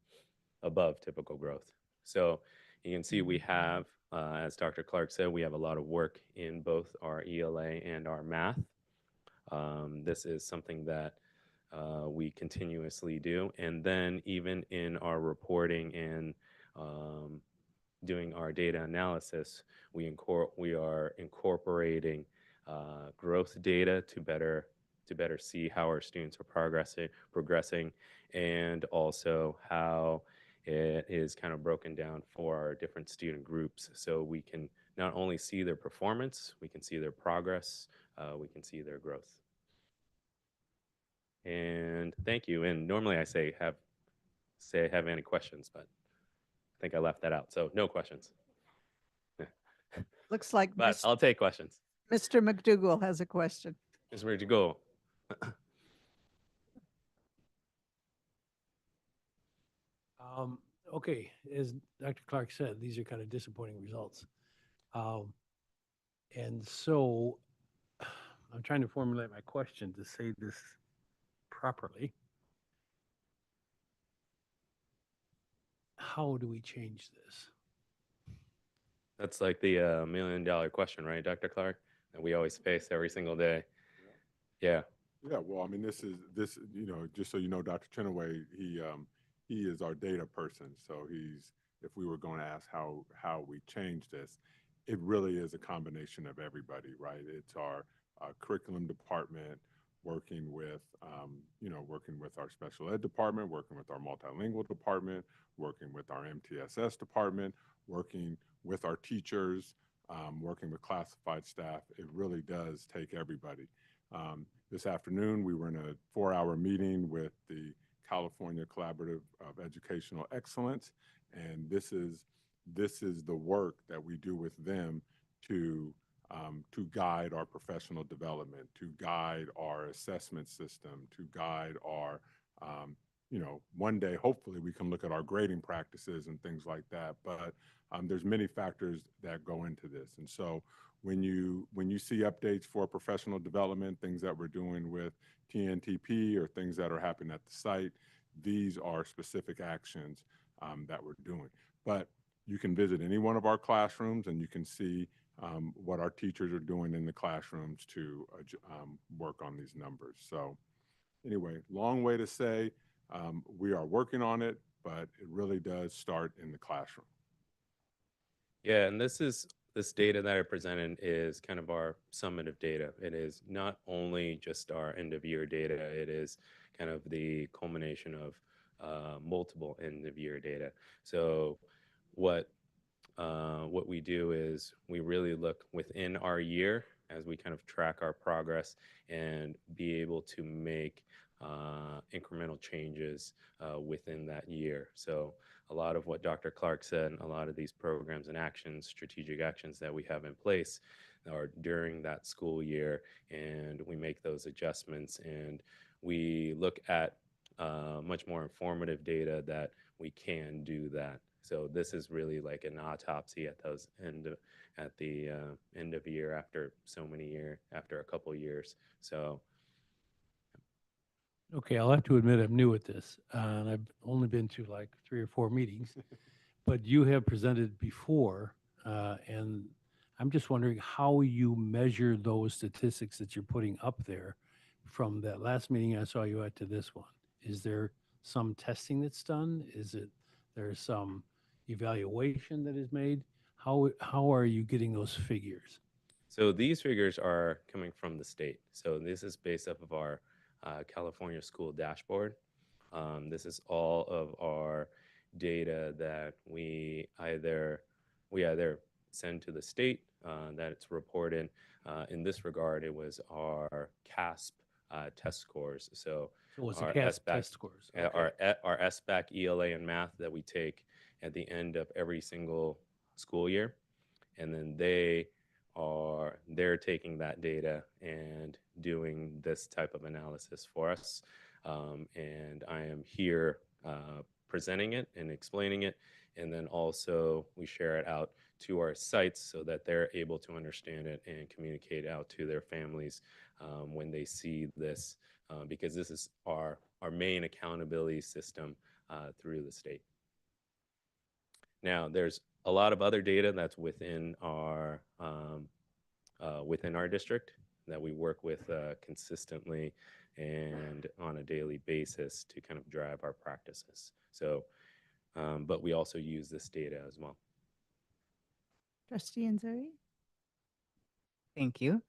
So you can see we have, as Dr. Clark said, we have a lot of work in both our ELA and our math. This is something that we continuously do. And then even in our reporting and doing our data analysis, we are incorporating growth data to better see how our students are progressing, and also how it is kind of broken down for our different student groups, so we can not only see their performance, we can see their progress, we can see their growth. And thank you. And normally I say have any questions, but I think I left that out. So no questions. Looks like But I'll take questions. Mr. McDougall has a question. Ms. Where'd you go? Okay, as Dr. Clark said, these are kind of disappointing results. And so I'm trying to formulate my question to say this properly. How do we change this? That's like the $1 million question, right, Dr. Clark? That we always face every single day. Yeah. Yeah, well, I mean, this, you know, just so you know, Dr. Chenaway, he is our data person. So if we were going to ask how we change this, it really is a combination of everybody, right? It's our curriculum department working with, working with our special ed department, working with our multilingual department, working with our MTSS department, working with our teachers, working with classified staff. It really does take everybody. This afternoon, we were in a 4-hour meeting with the California Collaborative of Educational Excellence, and this is the work that we do with them to guide our professional development, to guide our assessment system, to guide our one day, hopefully, we can look at our grading practices and things like that. But there's many factors that go into this, and so when you see updates for professional development, things that we're doing with TNTP or things that are happening at the site, these are specific actions that we're doing. But you can visit any one of our classrooms and you can see what our teachers are doing in the classrooms to work on these numbers. So anyway, long way to say we are working on it, but it really does start in the classroom. Yeah, and this data that I presented is kind of our summative data. It is not only just our end of year data, it is kind of the culmination of multiple end of year data. So what we do is we really look within our year as we kind of track our progress and be able to make incremental changes within that year. So a lot of what Dr. Clark said, a lot of these programs and actions, strategic actions that we have in place are during that school year, and we make those adjustments, and we look at much more informative data that we can do that. So this is really like an autopsy at the end of year after a couple years. So Okay, I'll have to admit I'm new at this, and I've only been to like 3 or 4 meetings, but you have presented before, and I'm just wondering how you measure those statistics that you're putting up there from that last meeting I saw you at to this one. Is there some testing that's done? Is there some evaluation that is made? How are you getting those figures? So these figures are coming from the state. So this is based off of our California School Dashboard. This is all of our data that we either send to the state that it's reported. In this regard, it was our CASP test scores. So it's our a CASP SBAC test scores. our SBAC, ELA, and math that we take at the end of every single school year, and then they're taking that data and doing this type of analysis for us. And I am here presenting it and explaining it. And then also we share it out to our sites so that they're able to understand it and communicate out to their families when they see this, because this is our main accountability system through the state. Now, there's a lot of other data that's within our district that we work with consistently and on a daily basis to kind of drive our practices. So, but we also use this data as well. Trustee Nzeri? Thank you.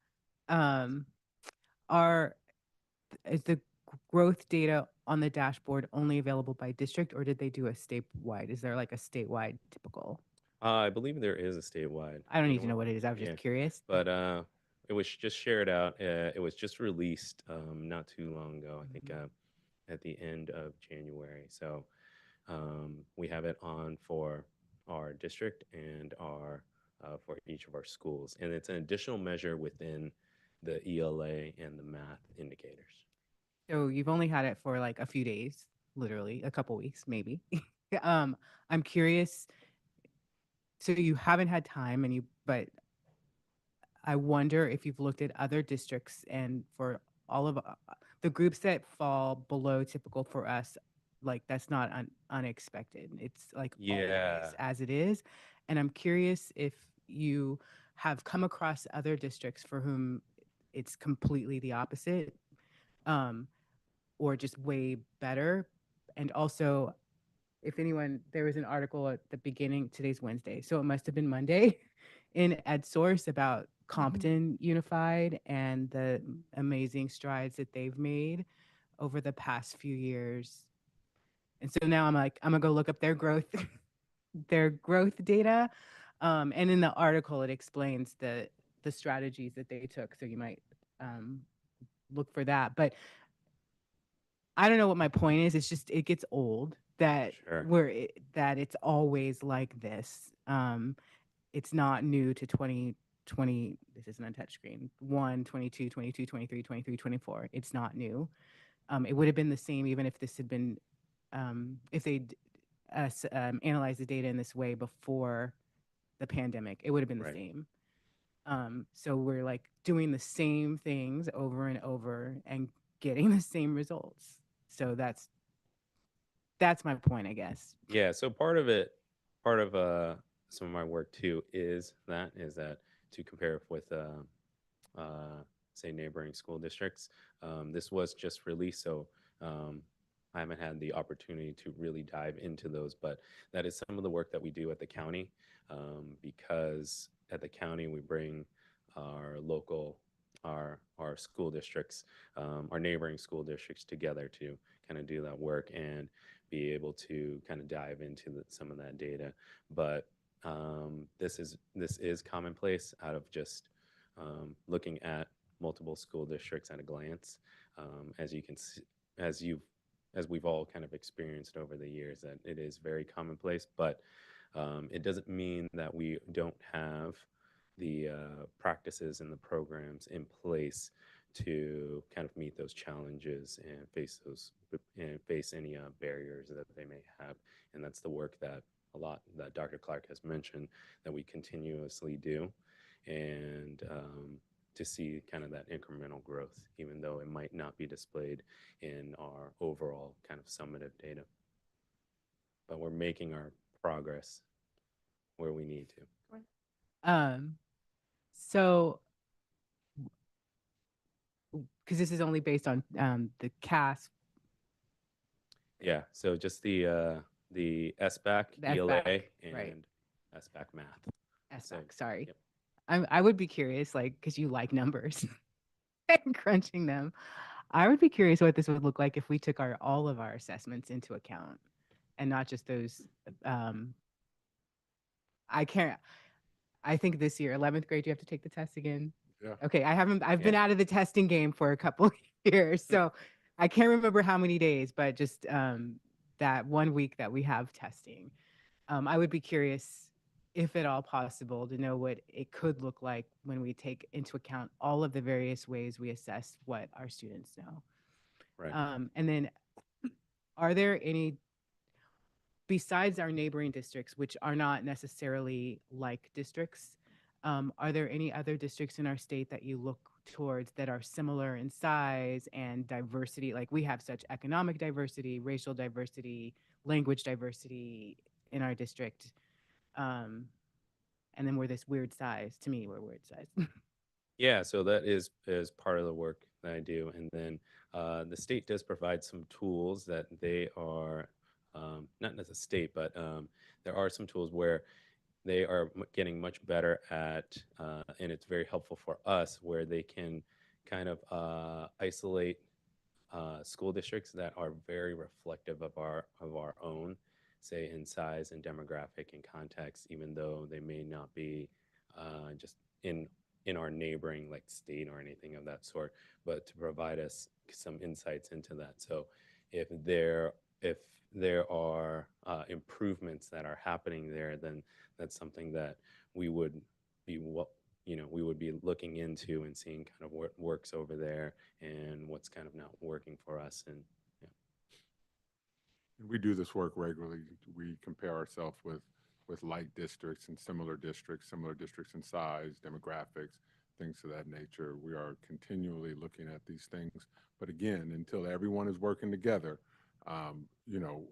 Is the growth data on the dashboard only available by district, or did they do a statewide? Is there like a statewide typical? I believe there is a statewide. I don't You need to know what it is. I was Yeah. just curious. But it was just shared out. It was just released not too long ago. I think at the end of January. So we have it on for our district and our for each of our schools, and it's an additional measure within the ELA and the math indicators. So you've only had it for like a few days, literally a couple weeks, maybe. I'm curious. So you haven't had time, but I wonder if you've looked at other districts and for all of the groups that fall below typical for us, like that's not unexpected. It's like Yeah. always as it is. And I'm curious if you have come across other districts for whom it's completely the opposite, or just way better. And also, if anyone, there was an article at the beginning, today's Wednesday, so it must have been Monday, in EdSource about Compton Unified and the amazing strides that they've made over the past few years. And so now I'm like, I'm gonna go look up their growth, their growth data. And in the article, it explains the strategies that they took. So you might look for that. But I don't know what my point is. It's just it gets old that that it's always like this. It's not new to 2020. This isn't a touch screen. 1, 22, 22, 23, 23, 24. It's not new. It would have been the same even if this had been if they'd analyzed the data in this way before the pandemic. It would have been the same. So we're like doing the same things over and over and getting the same results. So that's my point, I guess. Yeah. So part of some of my work too is that to compare with say neighboring school districts. This was just released, so I haven't had the opportunity to really dive into those, but that is some of the work that we do at the county, because at the county we bring our local, our school districts, our neighboring school districts together to kind of do that work and be able to kind of dive into some of that data. But this is commonplace out of just looking at multiple school districts at a glance, as you can see, as we've all kind of experienced over the years, that it is very commonplace. But it doesn't mean that we don't have the practices and the programs in place to kind of meet those challenges and face any barriers that they may have. And that's the work that Dr. Clark has mentioned that we continuously do, and to see kind of that incremental growth, even though it might not be displayed in our overall kind of summative data. But we're making our progress where we need to. So because this is only based on the CAS. Yeah, so just the SBAC, The ELA, SBAC, and right. SBAC math. SBAC, sorry. Yep. I would be curious, like, because you like numbers and crunching them. I would be curious what this would look like if we took all of our assessments into account and not just those. I think this year, 11th grade, you have to take the test again. Yeah. Okay, I've been out of the testing game for a couple of years, so I can't remember how many days, but just that 1 week that we have testing. I would be curious, if at all possible, to know what it could look like when we take into account all of the various ways we assess what our students know. Right. And then, are there any, besides our neighboring districts, which are not necessarily like districts, are there any other districts in our state that you look towards that are similar in size and diversity? Like we have such economic diversity, racial diversity, language diversity in our district. And then we're this weird size. To me, we're weird size. Yeah, so that is part of the work that I do, and then the state does provide some tools that they are not as a state, but there are some tools where they are getting much better at, and it's very helpful for us, where they can kind of isolate school districts that are very reflective of our own, say in size and demographic and context, even though they may not be just in our neighboring like state or anything of that sort, but to provide us some insights into that. So if there are improvements that are happening there, then that's something that we would be we would be looking into and seeing kind of what works over there and what's kind of not working for us. And yeah. We do this work regularly. We compare ourselves with like districts and similar districts in size, demographics, things of that nature. We are continually looking at these things. But again, until everyone is working together, you know,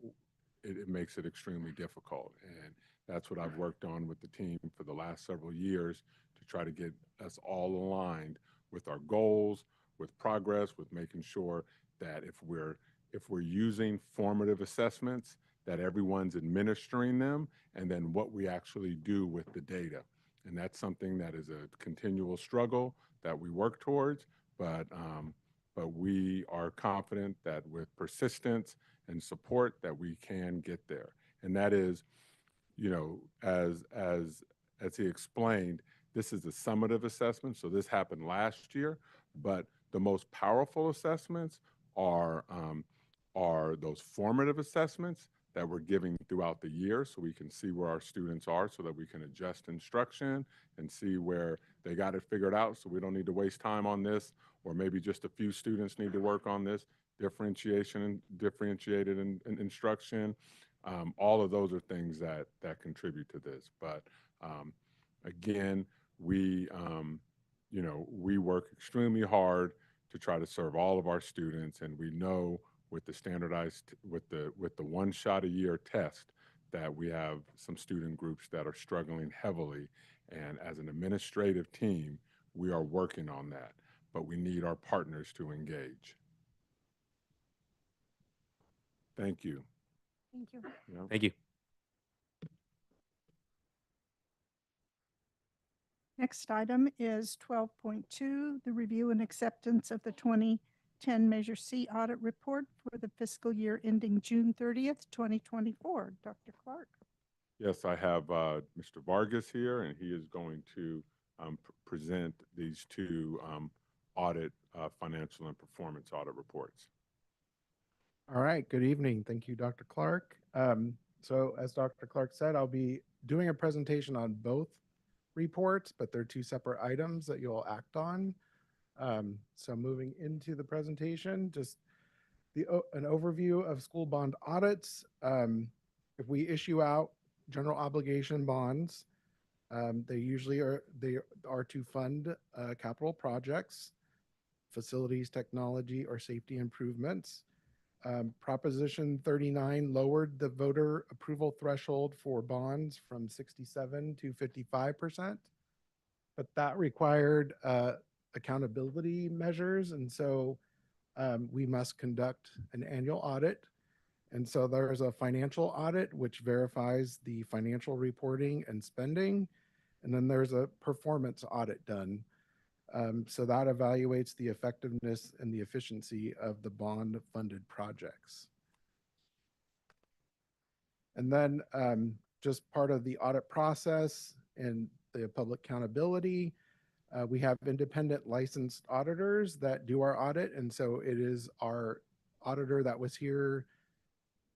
it makes it extremely difficult. And that's what I've worked on with the team for the last several years to try to get us all aligned with our goals, with progress, with making sure that if we're using formative assessments, that everyone's administering them, and then what we actually do with the data. And that's something that is a continual struggle that we work towards, but we are confident that with persistence and support that we can get there. And that is, you know, as he explained, this is a summative assessment, so this happened last year, but the most powerful assessments are those formative assessments that we're giving throughout the year so we can see where our students are so that we can adjust instruction and see where they got it figured out so we don't need to waste time on this, or maybe just a few students need to work on this, differentiated instruction. All of those are things that contribute to this. But again, we we work extremely hard to try to serve all of our students, and we know with the standardized with the one shot a year test that we have some student groups that are struggling heavily, and as an administrative team we are working on that, but we need our partners to engage. Thank you. Thank you. Yeah. Thank you. Next item is 12.2, the review and acceptance of the 2010 Measure C audit report for the fiscal year ending June 30th, 2024. Dr. Clark. Yes, I have Mr. Vargas here, and he is going to present these two audit financial and performance audit reports. All right, good evening. Thank you, Dr. Clark. So as Dr. Clark said, I'll be doing a presentation on both reports, but they're two separate items that you'll act on. So moving into the presentation, just an overview of school bond audits. If we issue out general obligation bonds, they usually are to fund capital projects, facilities, technology, or safety improvements. Proposition 39 lowered the voter approval threshold for bonds from 67 to 55%, but that required accountability measures, and so we must conduct an annual audit. And so there's a financial audit which verifies the financial reporting and spending, and then there's a performance audit done. So that evaluates the effectiveness and the efficiency of the bond-funded projects. And then just part of the audit process and the public accountability, we have independent licensed auditors that do our audit. And so it is our auditor that was here,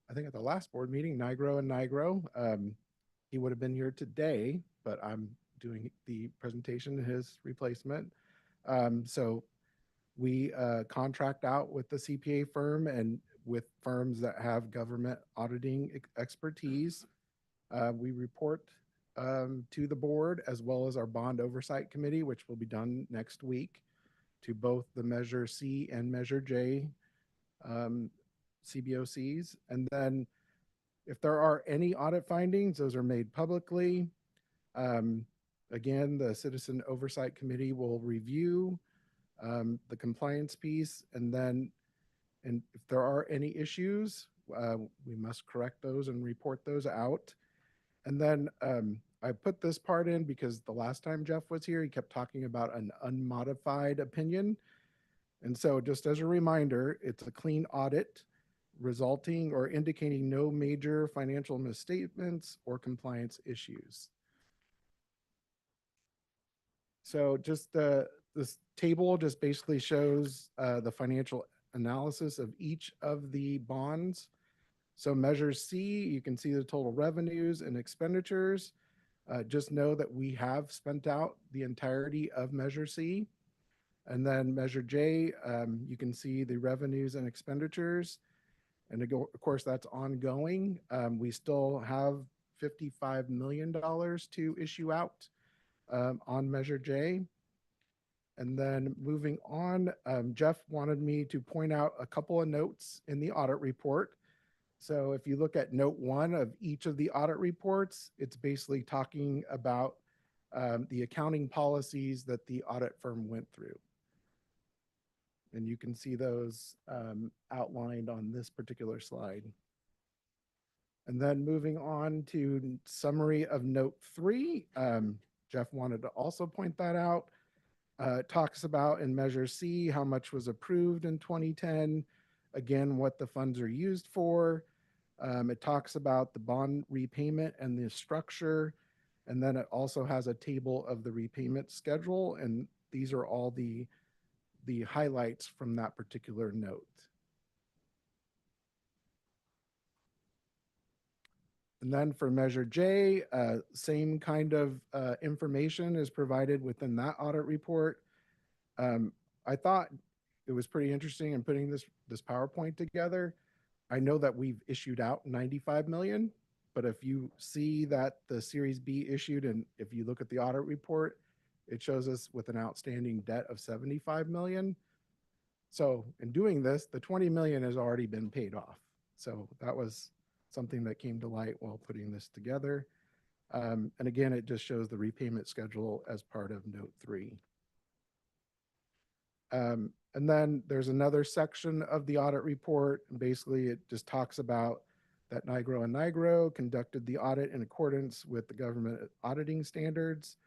I think at the last board meeting, Nigro and Nigro. He would have been here today, but I'm doing the presentation in his replacement. So we contract out with the CPA firm and with firms that have government auditing expertise. We report to the board as well as our bond oversight committee, which will be done next week, to both the Measure C and Measure J CBOCs. And then if there are any audit findings, those are made publicly. Again, the Citizen Oversight Committee will review the compliance piece, and then if there are any issues, we must correct those and report those out. And then I put this part in because the last time Jeff was here, he kept talking about an unmodified opinion. And so just as a reminder, it's a clean audit resulting or indicating no major financial misstatements or compliance issues. So just this table just basically shows the financial analysis of each of the bonds. So Measure C, you can see the total revenues and expenditures. Just know that we have spent out the entirety of Measure C. And then Measure J, you can see the revenues and expenditures. And of course, that's ongoing. We still have $55 million to issue out on Measure J. And then moving on, Jeff wanted me to point out a couple of notes in the audit report. So if you look at note 1 of each of the audit reports, it's basically talking about the accounting policies that the audit firm went through. And you can see those outlined on this particular slide. And then moving on to summary of note 3, Jeff wanted to also point that out. It talks about in Measure C how much was approved in 2010, again, what the funds are used for. It talks about the bond repayment and the structure, and then it also has a table of the repayment schedule, and these are all the highlights from that particular note. And then for Measure J, same kind of information is provided within that audit report. I thought it was pretty interesting in putting this PowerPoint together. I know that we've issued out 95 million, but if you see that the Series B issued, and if you look at the audit report, it shows us with an outstanding debt of 75 million. So in doing this, the 20 million has already been paid off. So that was something that came to light while putting this together. And again, it just shows the repayment schedule as part of note 3. And then there's another section of the audit report. And basically, it just talks about that NIGRO and NIGRO conducted the audit in accordance with the government auditing standards.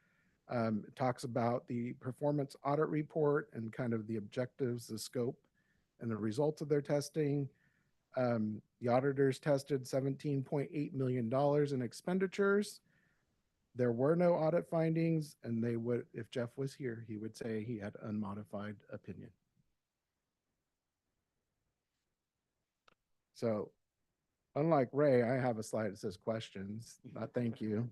It talks about the performance audit report and kind of the objectives, the scope, and the results of their testing. The auditors tested $17.8 million in expenditures. There were no audit findings, and they would, if Jeff was here, he would say he had unmodified opinion. So unlike Ray, I have a slide that says questions, not thank you.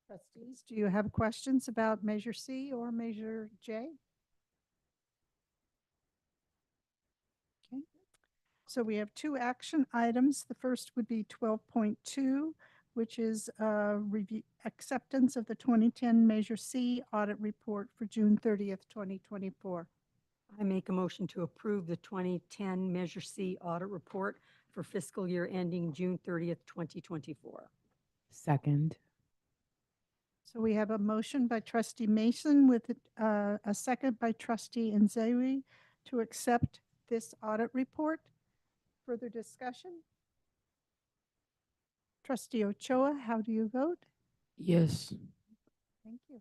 Trustees, do you have questions about Measure C or Measure J? Okay. So we have 2 action items. The first would be 12.2, which is review acceptance of the 2010 Measure C audit report for June 30th, 2024. I make a motion to approve the 2010 Measure C audit report for fiscal year ending June 30th, 2024. Second. So we have a motion by Trustee Mason with a second by Trustee Nzewi to accept this audit report. Further discussion? Trustee Ochoa, how do you vote? Yes. Thank you.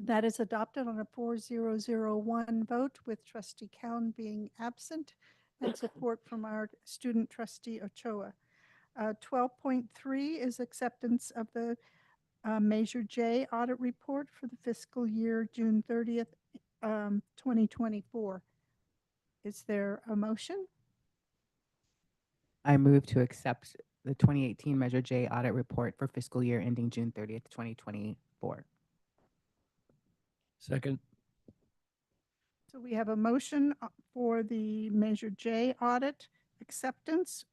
That is adopted on a 4001 vote with Trustee Cowan being absent and support from our student Trustee Ochoa. 12.3 is acceptance of the Measure J audit report for the fiscal year June 30th, 2024. Is there a motion? I move to accept the 2018 Measure J audit report for fiscal year ending June 30th, 2024. Second. So we have a motion for the Measure J audit acceptance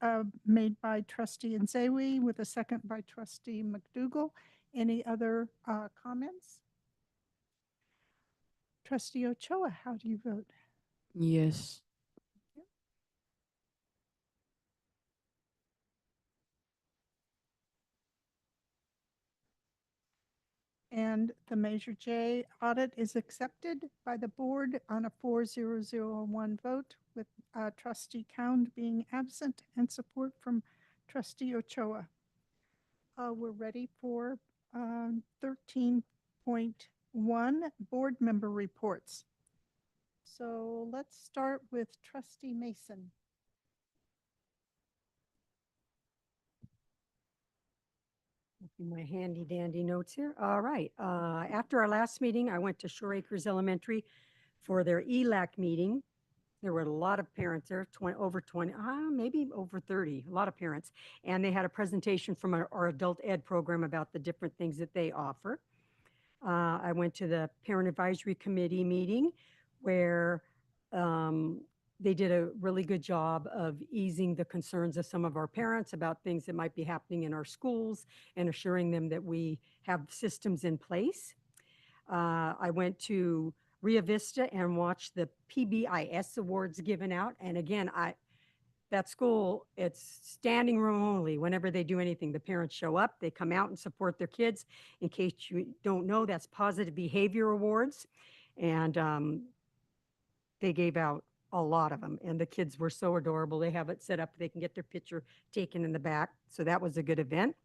made by Trustee Nzewi with a second by Trustee McDougall. Any other comments? Trustee Ochoa, how do you vote? Yes. And the Measure J audit is accepted by the board on a 4001 vote with Trustee Cowan being absent and support from Trustee Ochoa. We're ready for 13.1, board member reports. So let's start with Trustee Mason. My handy dandy notes here. All right. After our last meeting, I went to Shore Acres Elementary for their ELAC meeting. There were a lot of parents there, over 20, maybe over 30, a lot of parents. And they had a presentation from our adult ed program about the different things that they offer. I went to the Parent Advisory Committee meeting where they did a really good job of easing the concerns of some of our parents about things that might be happening in our schools and assuring them that we have systems in place. I went to Rio Vista and watched the PBIS awards given out. And again, that school, it's standing room only. Whenever they do anything, the parents show up, they come out and support their kids. In case you don't know, that's Positive Behavior Awards. And they gave out a lot of them. And the kids were so adorable. They have it set up. They can get their picture taken in the back. So that was a good event.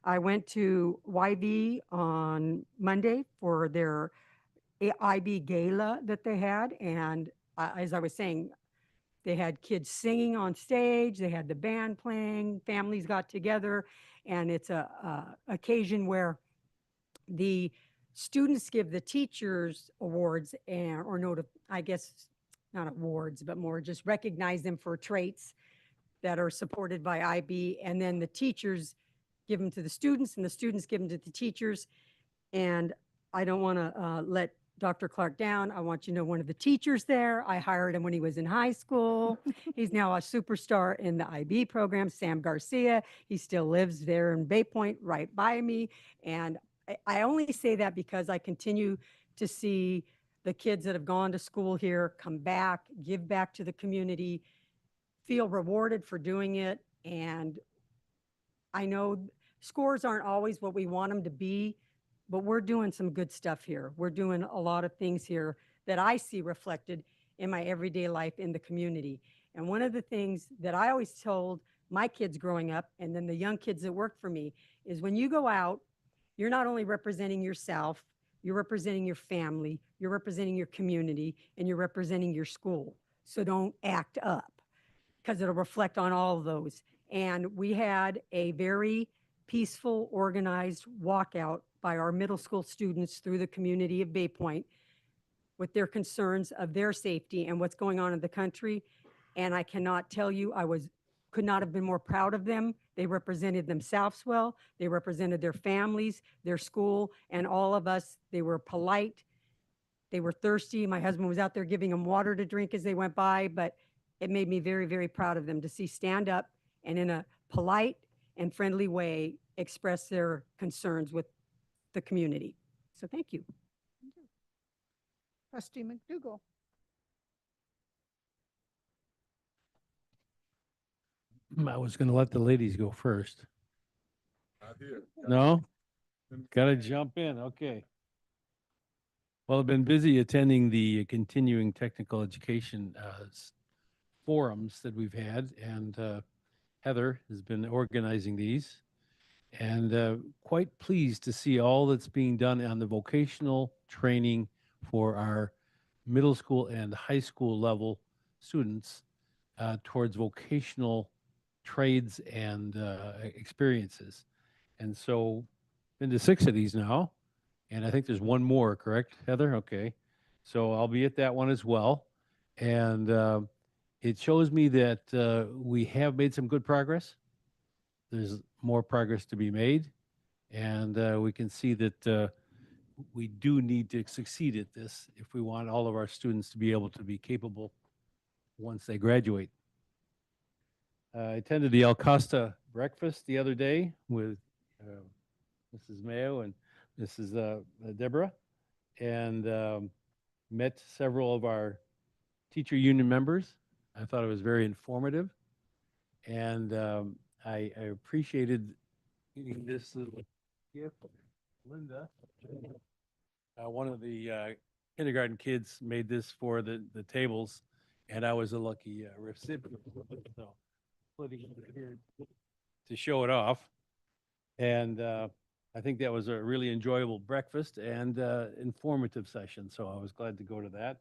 I went to YV on Monday for their IB gala that they had. And as I was saying, they had kids singing on stage. They had the band playing. Families got together. And it's a occasion where the students give the teachers awards I guess not awards, but more just recognize them for traits that are supported by IB. And then the teachers give them to the students and the students give them to the teachers. And I don't want to let Dr. Clark down. I want you to know one of the teachers there. I hired him when he was in high school. He's now a superstar in the IB program, Sam Garcia. He still lives there in Bay Point, right by me. And I only say that because I continue to see the kids that have gone to school here come back, give back to the community, feel rewarded for doing it. And I know scores aren't always what we want them to be, but we're doing some good stuff here. We're doing a lot of things here that I see reflected in my everyday life in the community. And one of the things that I always told my kids growing up, and then the young kids that work for me, is when you go out, you're not only representing yourself, you're representing your family, you're representing your community, and you're representing your school. So don't act up, because it'll reflect on all of those. And we had a very peaceful, organized walkout by our middle school students through the community of Bay Point with their concerns of their safety and what's going on in the country. And I cannot tell you, could not have been more proud of them. They represented themselves well. They represented their families, their school, and all of us. They were polite. They were thirsty. My husband was out there giving them water to drink as they went by, but it made me very, very proud of them to see stand up and in a polite and friendly way express their concerns with the community. So thank you. Trustee McDougall. I was going to let the ladies go first. Not here. No? Got to jump in. Okay. Well, I've been busy attending the continuing technical education forums that we've had, and Heather has been organizing these, and quite pleased to see all that's being done on the vocational training for our middle school and high school level students towards vocational trades and experiences. And so, been to 6 of these now, and I think there's one more, correct, Heather? Okay. So I'll be at that one as well. And it shows me that we have made some good progress. There's more progress to be made. And we can see that we do need to succeed at this if we want all of our students to be able to be capable once they graduate. I attended the El Costa breakfast the other day with Mrs. Mayo and Mrs. Deborah, and met several of our teacher union members. I thought it was very informative, and I appreciated getting this little gift. Linda, one of the kindergarten kids made this for the tables, and I was a lucky recipient. So putting it here to show it off. And I think that was a really enjoyable breakfast and informative session, so I was glad to go to that.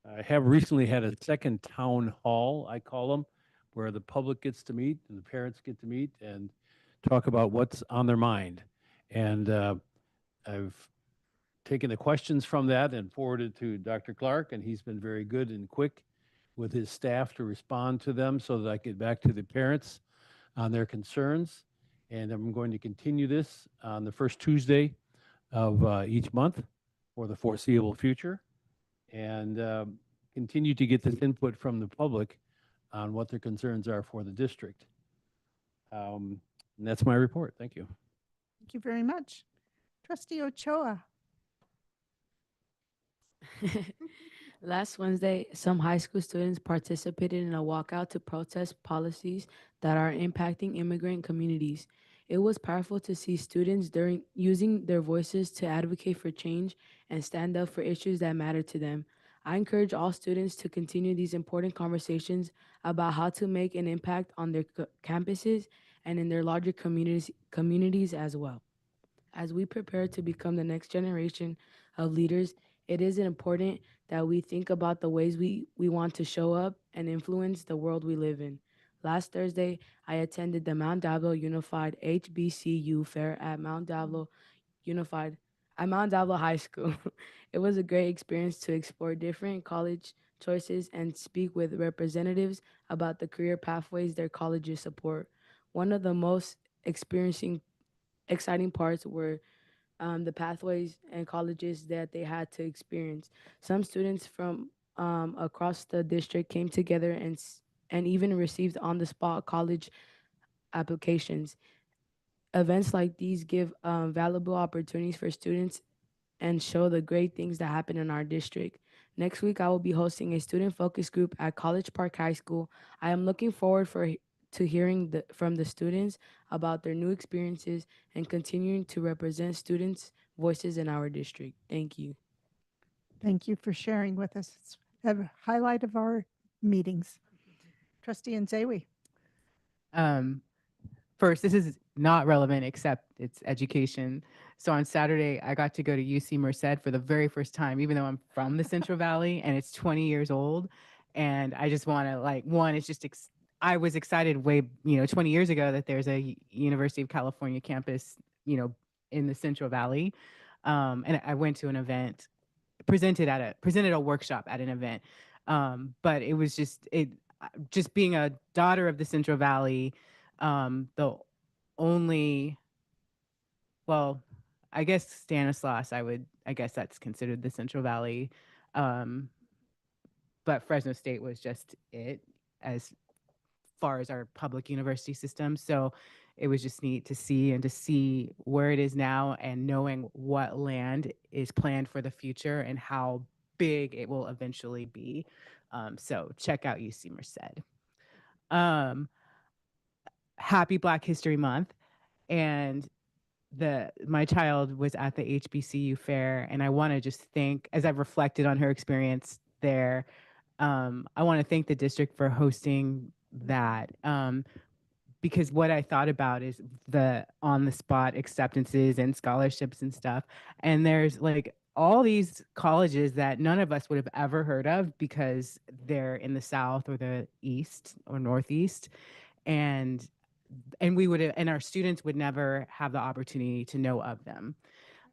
I have recently had a second town hall, I call them, where the public gets to meet and the parents get to meet and talk about what's on their mind. And I've taken the questions from that and forwarded to Dr. Clark, and he's been very good and quick with his staff to respond to them so that I get back to the parents on their concerns. And I'm going to continue this on the first Tuesday of each month for the foreseeable future, and continue to get this input from the public on what their concerns are for the district. And that's my report. Thank you. Thank you very much. Trustee Ochoa. Last Wednesday, some high school students participated in a walkout to protest policies that are impacting immigrant communities. It was powerful to see students using their voices to advocate for change and stand up for issues that matter to them. I encourage all students to continue these important conversations about how to make an impact on their campuses and in their larger communities as well. As we prepare to become the next generation of leaders, it is important that we think about the ways we want to show up and influence the world we live in. Last Thursday, I attended the Mount Diablo Unified HBCU Fair at Mount Diablo High School. It was a great experience to explore different college choices and speak with representatives about the career pathways their colleges support. One of the most exciting parts were the pathways and colleges that they had to experience. Some students from across the district came together and even received on-the-spot college applications. Events like these give valuable opportunities for students and show the great things that happen in our district. Next week, I will be hosting a student focus group at College Park High School. I am looking forward to hearing from the students about their new experiences and continuing to represent students' voices in our district. Thank you. Thank you for sharing with us. It's a highlight of our meetings. Trustee Nzewi. First, this is not relevant except it's education. So on Saturday, I got to go to UC Merced for the very first time, even though I'm from the Central Valley and it's 20 years old. And I just want to it's just, I was excited way, 20 years ago that there's a University of California campus, in the Central Valley. And I went to an event, presented a workshop at an event. But it was just being a daughter of the Central Valley, the only, well, I guess Stanislaus, I guess that's considered the Central Valley. But Fresno State was just it as far as our public university system. So it was just neat to see where it is now and knowing what land is planned for the future and how big it will eventually be. So check out UC Merced. Happy Black History Month. And my child was at the HBCU fair, and I want to just thank, as I've reflected on her experience there, I want to thank the district for hosting that, because what I thought about is the on-the-spot acceptances and scholarships and stuff. And there's like all these colleges that none of us would have ever heard of because they're in the South or the East or Northeast. And our students would never have the opportunity to know of them.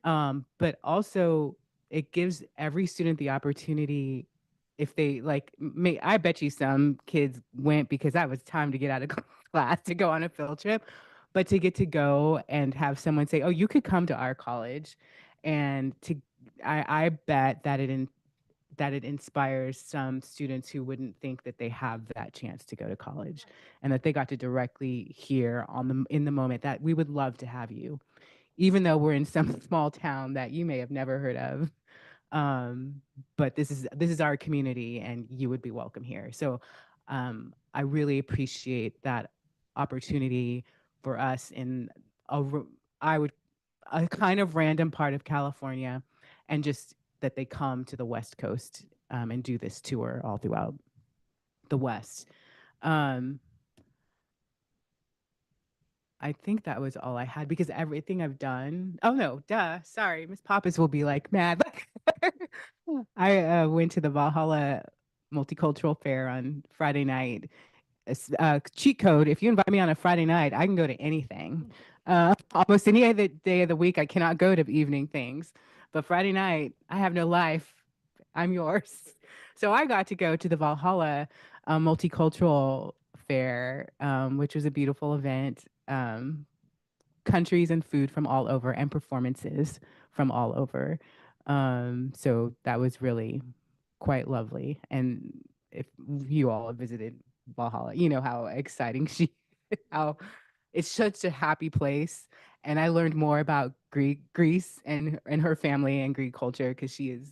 But also it gives every student the opportunity, if they I bet you some kids went because that was time to get out of class to go on a field trip, but to get to go and have someone say, oh, you could come to our college. And I bet that it inspires some students who wouldn't think that they have that chance to go to college, and that they got to directly hear in the moment that we would love to have you, even though we're in some small town that you may have never heard of. But this is our community and you would be welcome here. So I really appreciate that opportunity for us in a kind of random part of California, and just that they come to the West Coast and do this tour all throughout the West. I I think that was all I had because everything I've done. Oh no, duh. Sorry, Miss Pappas will be like mad. I went to the Valhalla Multicultural Fair on Friday night. Cheat code: if you invite me on a Friday night, I can go to anything. Almost any other day of the week, I cannot go to evening things. But Friday night, I have no life. I'm yours. So I got to go to the Valhalla Multicultural Fair, which was a beautiful event. Countries and food from all over and performances from all over. So that was really quite lovely. And if you all have visited Valhalla, you know how exciting how it's such a happy place. And I learned more about Greece and her family and Greek culture because she is,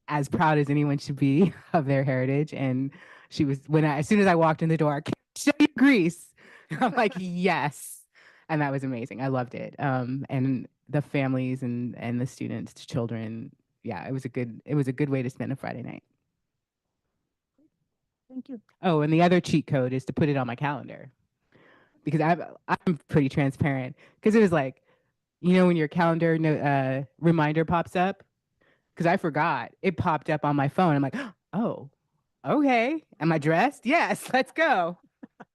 as proud as anyone should be of their heritage. And she was as soon as I walked in the door, "Can I show you Greece?" I'm like, yes. And that was amazing. I loved it. And the families and the students, the children, yeah, it was a good way to spend a Friday night. Thank you. Oh, and the other cheat code is to put it on my calendar because I'm pretty transparent because it was like, when your calendar reminder pops up, because I forgot. It popped up on my phone. I'm like, oh, okay. Am I dressed? Yes, let's go.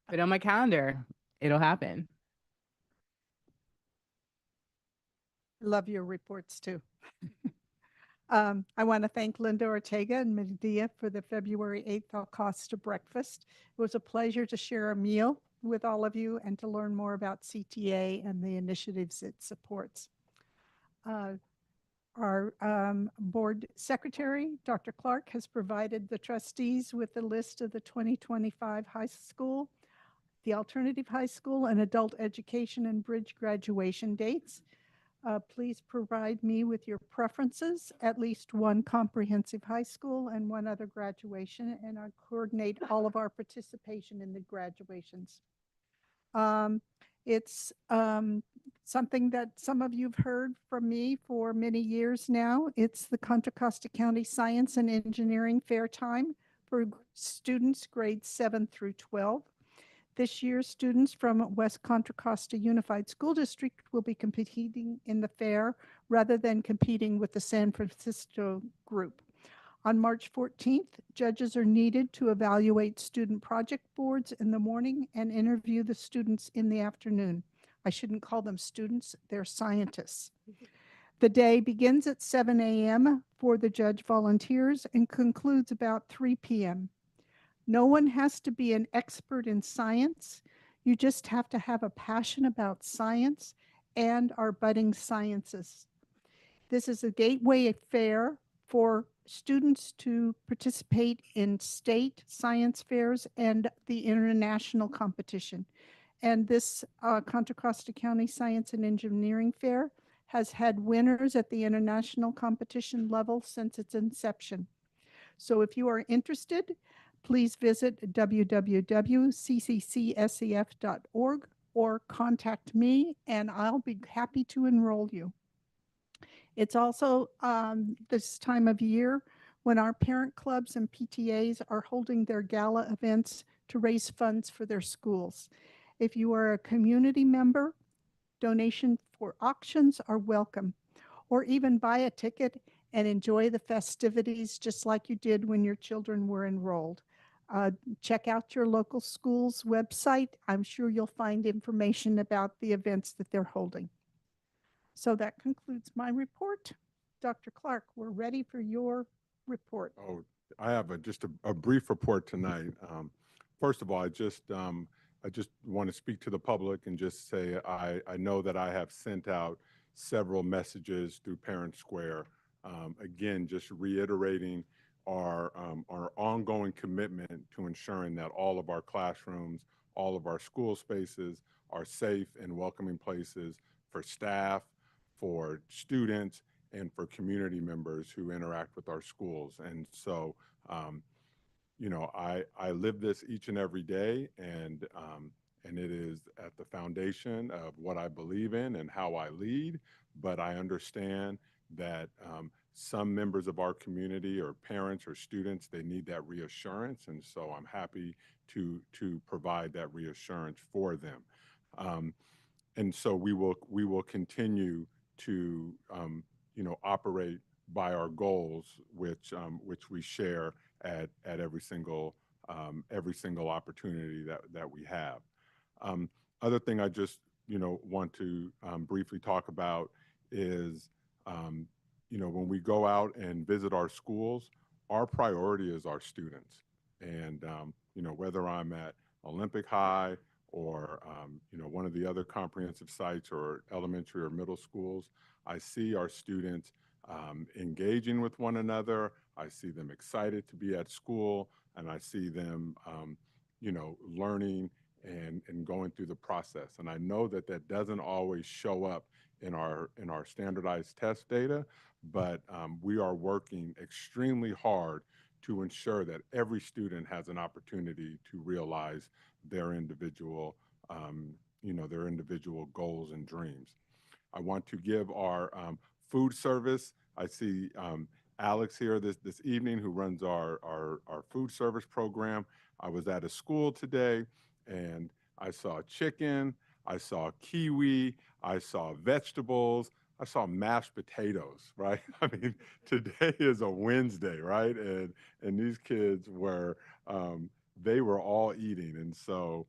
Put it on my calendar. It'll happen. Love your reports too. I want to thank Linda Ortega and Medea for the February 8th Al-Costa breakfast. It was a pleasure to share a meal with all of you and to learn more about CTA and the initiatives it supports. Our board secretary, Dr. Clark, has provided the trustees with a list of the 2025 high school, the alternative high school, and adult education and bridge graduation dates. Please provide me with your preferences, at least one comprehensive high school and one other graduation, and I'll coordinate all of our participation in the graduations. It's something that some of you've heard from me for many years now. It's the Contra Costa County Science and Engineering Fair Time for students grades 7 through 12. This year, students from West Contra Costa Unified School District will be competing in the fair rather than competing with the San Francisco group. On March 14th, judges are needed to evaluate student project boards in the morning and interview the students in the afternoon. I shouldn't call them students, they're scientists. The day begins at 7 a.m. for the judge volunteers and concludes about 3 p.m. No one has to be an expert in science. You just have to have a passion about science and our budding sciences. This is a gateway fair for students to participate in state science fairs and the international competition. And this Contra Costa County Science and Engineering Fair has had winners at the international competition level since its inception. So if you are interested, please visit www.cccSEF.org or contact me and I'll be happy to enroll you. It's also this time of year when our parent clubs and PTAs are holding their gala events to raise funds for their schools. If you are a community member, donations for auctions are welcome, or even buy a ticket and enjoy the festivities just like you did when your children were enrolled. Check out your local school's website. I'm sure you'll find information about the events that they're holding. So that concludes my report. Dr. Clark, we're ready for your report. Oh, I have just a brief report tonight. First of all, I just want to speak to the public and just say I know that I have sent out several messages through Parent Square. Again, just reiterating our ongoing commitment to ensuring that all of our classrooms, all of our school spaces are safe and welcoming places for staff, for students, and for community members who interact with our schools. And so, I live this each and every day, and it is at the foundation of what I believe in and how I lead. But I understand that some members of our community or parents or students, they need that reassurance. And so I'm happy to provide that reassurance for them. And so we will continue to operate by our goals, which we share at every single opportunity that we have. Other thing I just want to briefly talk about is when we go out and visit our schools, our priority is our students. And whether I'm at Olympic High or one of the other comprehensive sites or elementary or middle schools, I see our students engaging with one another. I see them excited to be at school, and I see them learning and going through the process. And I know that that doesn't always show up in our standardized test data, but we are working extremely hard to ensure that every student has an opportunity to realize their individual goals and dreams. I want to give our food service. I see Alex here this evening, who runs our food service program. I was at a school today, and I saw chicken, I saw kiwi, I saw vegetables, I saw mashed potatoes, right? I mean, today is a Wednesday, right? And these kids were, they were all eating. And so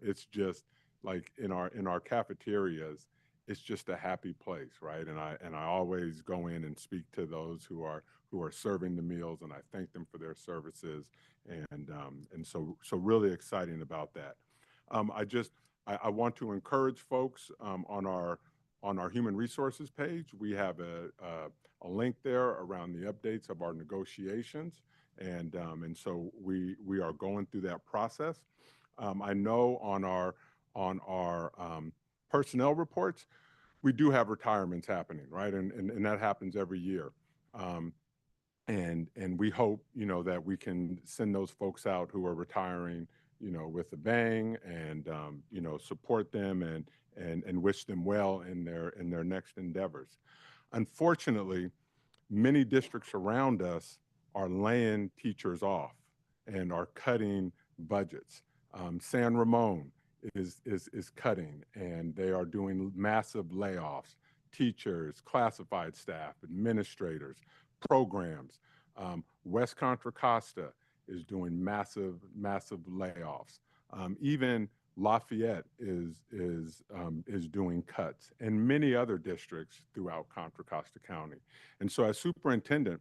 it's just like in our cafeterias, it's just a happy place, right? And I always go in and speak to those who are serving the meals, and I thank them for their services, and so really exciting about that. I want to encourage folks on our human resources page. We have a link there around the updates of our negotiations, and so we are going through that process. I know on our personnel reports, we do have retirements happening, right? And that happens every year. And we hope, that we can send those folks out who are retiring, with a bang, and, support them and wish them well in their next endeavors. Unfortunately, many districts around us are laying teachers off and are cutting budgets. San Ramon is cutting, and they are doing massive layoffs. Teachers, classified staff, administrators, programs. West Contra Costa is doing massive layoffs. Even Lafayette is doing cuts, and many other districts throughout Contra Costa County. And so, as superintendent,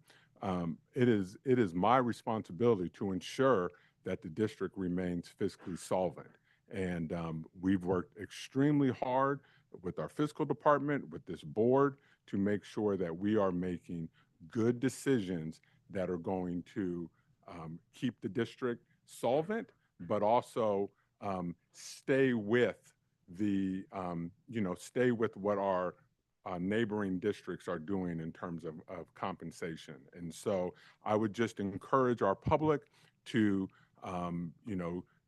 it is my responsibility to ensure that the district remains fiscally solvent. And we've worked extremely hard with our fiscal department, with this board, to make sure that we are making good decisions that are going to keep the district solvent, but also stay with stay with what our neighboring districts are doing in terms of compensation. And so I would just encourage our public to,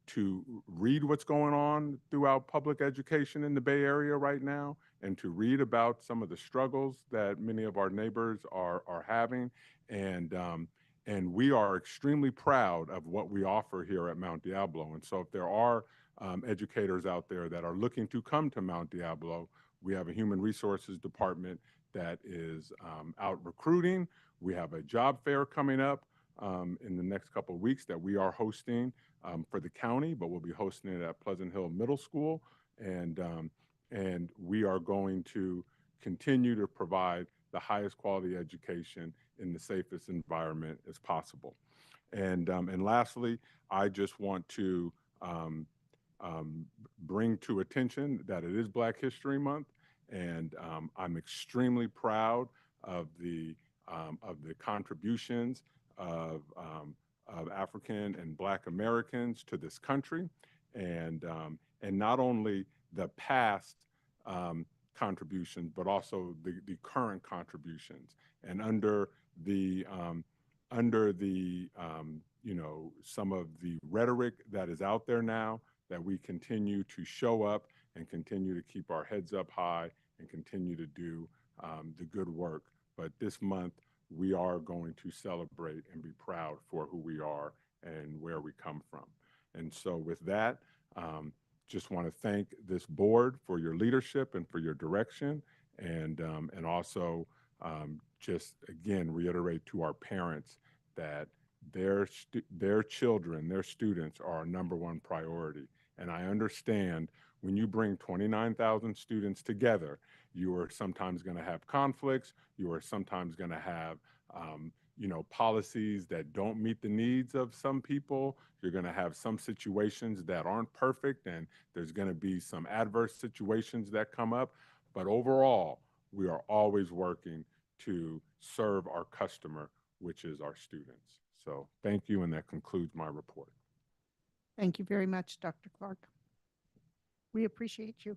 to read what's going on throughout public education in the Bay Area right now, and to read about some of the struggles that many of our neighbors are having. And we are extremely proud of what we offer here at Mount Diablo. And so if there are educators out there that are looking to come to Mount Diablo, we have a human resources department that is out recruiting. We have a job fair coming up in the next couple of weeks that we are hosting for the county, but we'll be hosting it at Pleasant Hill Middle School. And we are going to continue to provide the highest quality education in the safest environment as possible. And lastly, I just want to bring to attention that it is Black History Month, and I'm extremely proud of the contributions of African and Black Americans to this country, and not only the past contributions, but also the current contributions. And under the some of the rhetoric that is out there now, that we continue to show up and continue to keep our heads up high and continue to do the good work. But this month, we are going to celebrate and be proud for who we are and where we come from. And so with that, just want to thank this board for your leadership and for your direction, and also just again reiterate to our parents that their children, their students are our number one priority. And I understand when you bring 29,000 students together, you are sometimes going to have conflicts. You are sometimes going to have policies that don't meet the needs of some people. You're going to have some situations that aren't perfect, and there's going to be some adverse situations that come up. But overall, we are always working to serve our customer, which is our students. So thank you, and that concludes my report. Thank you very much, Dr. Clark. We appreciate you.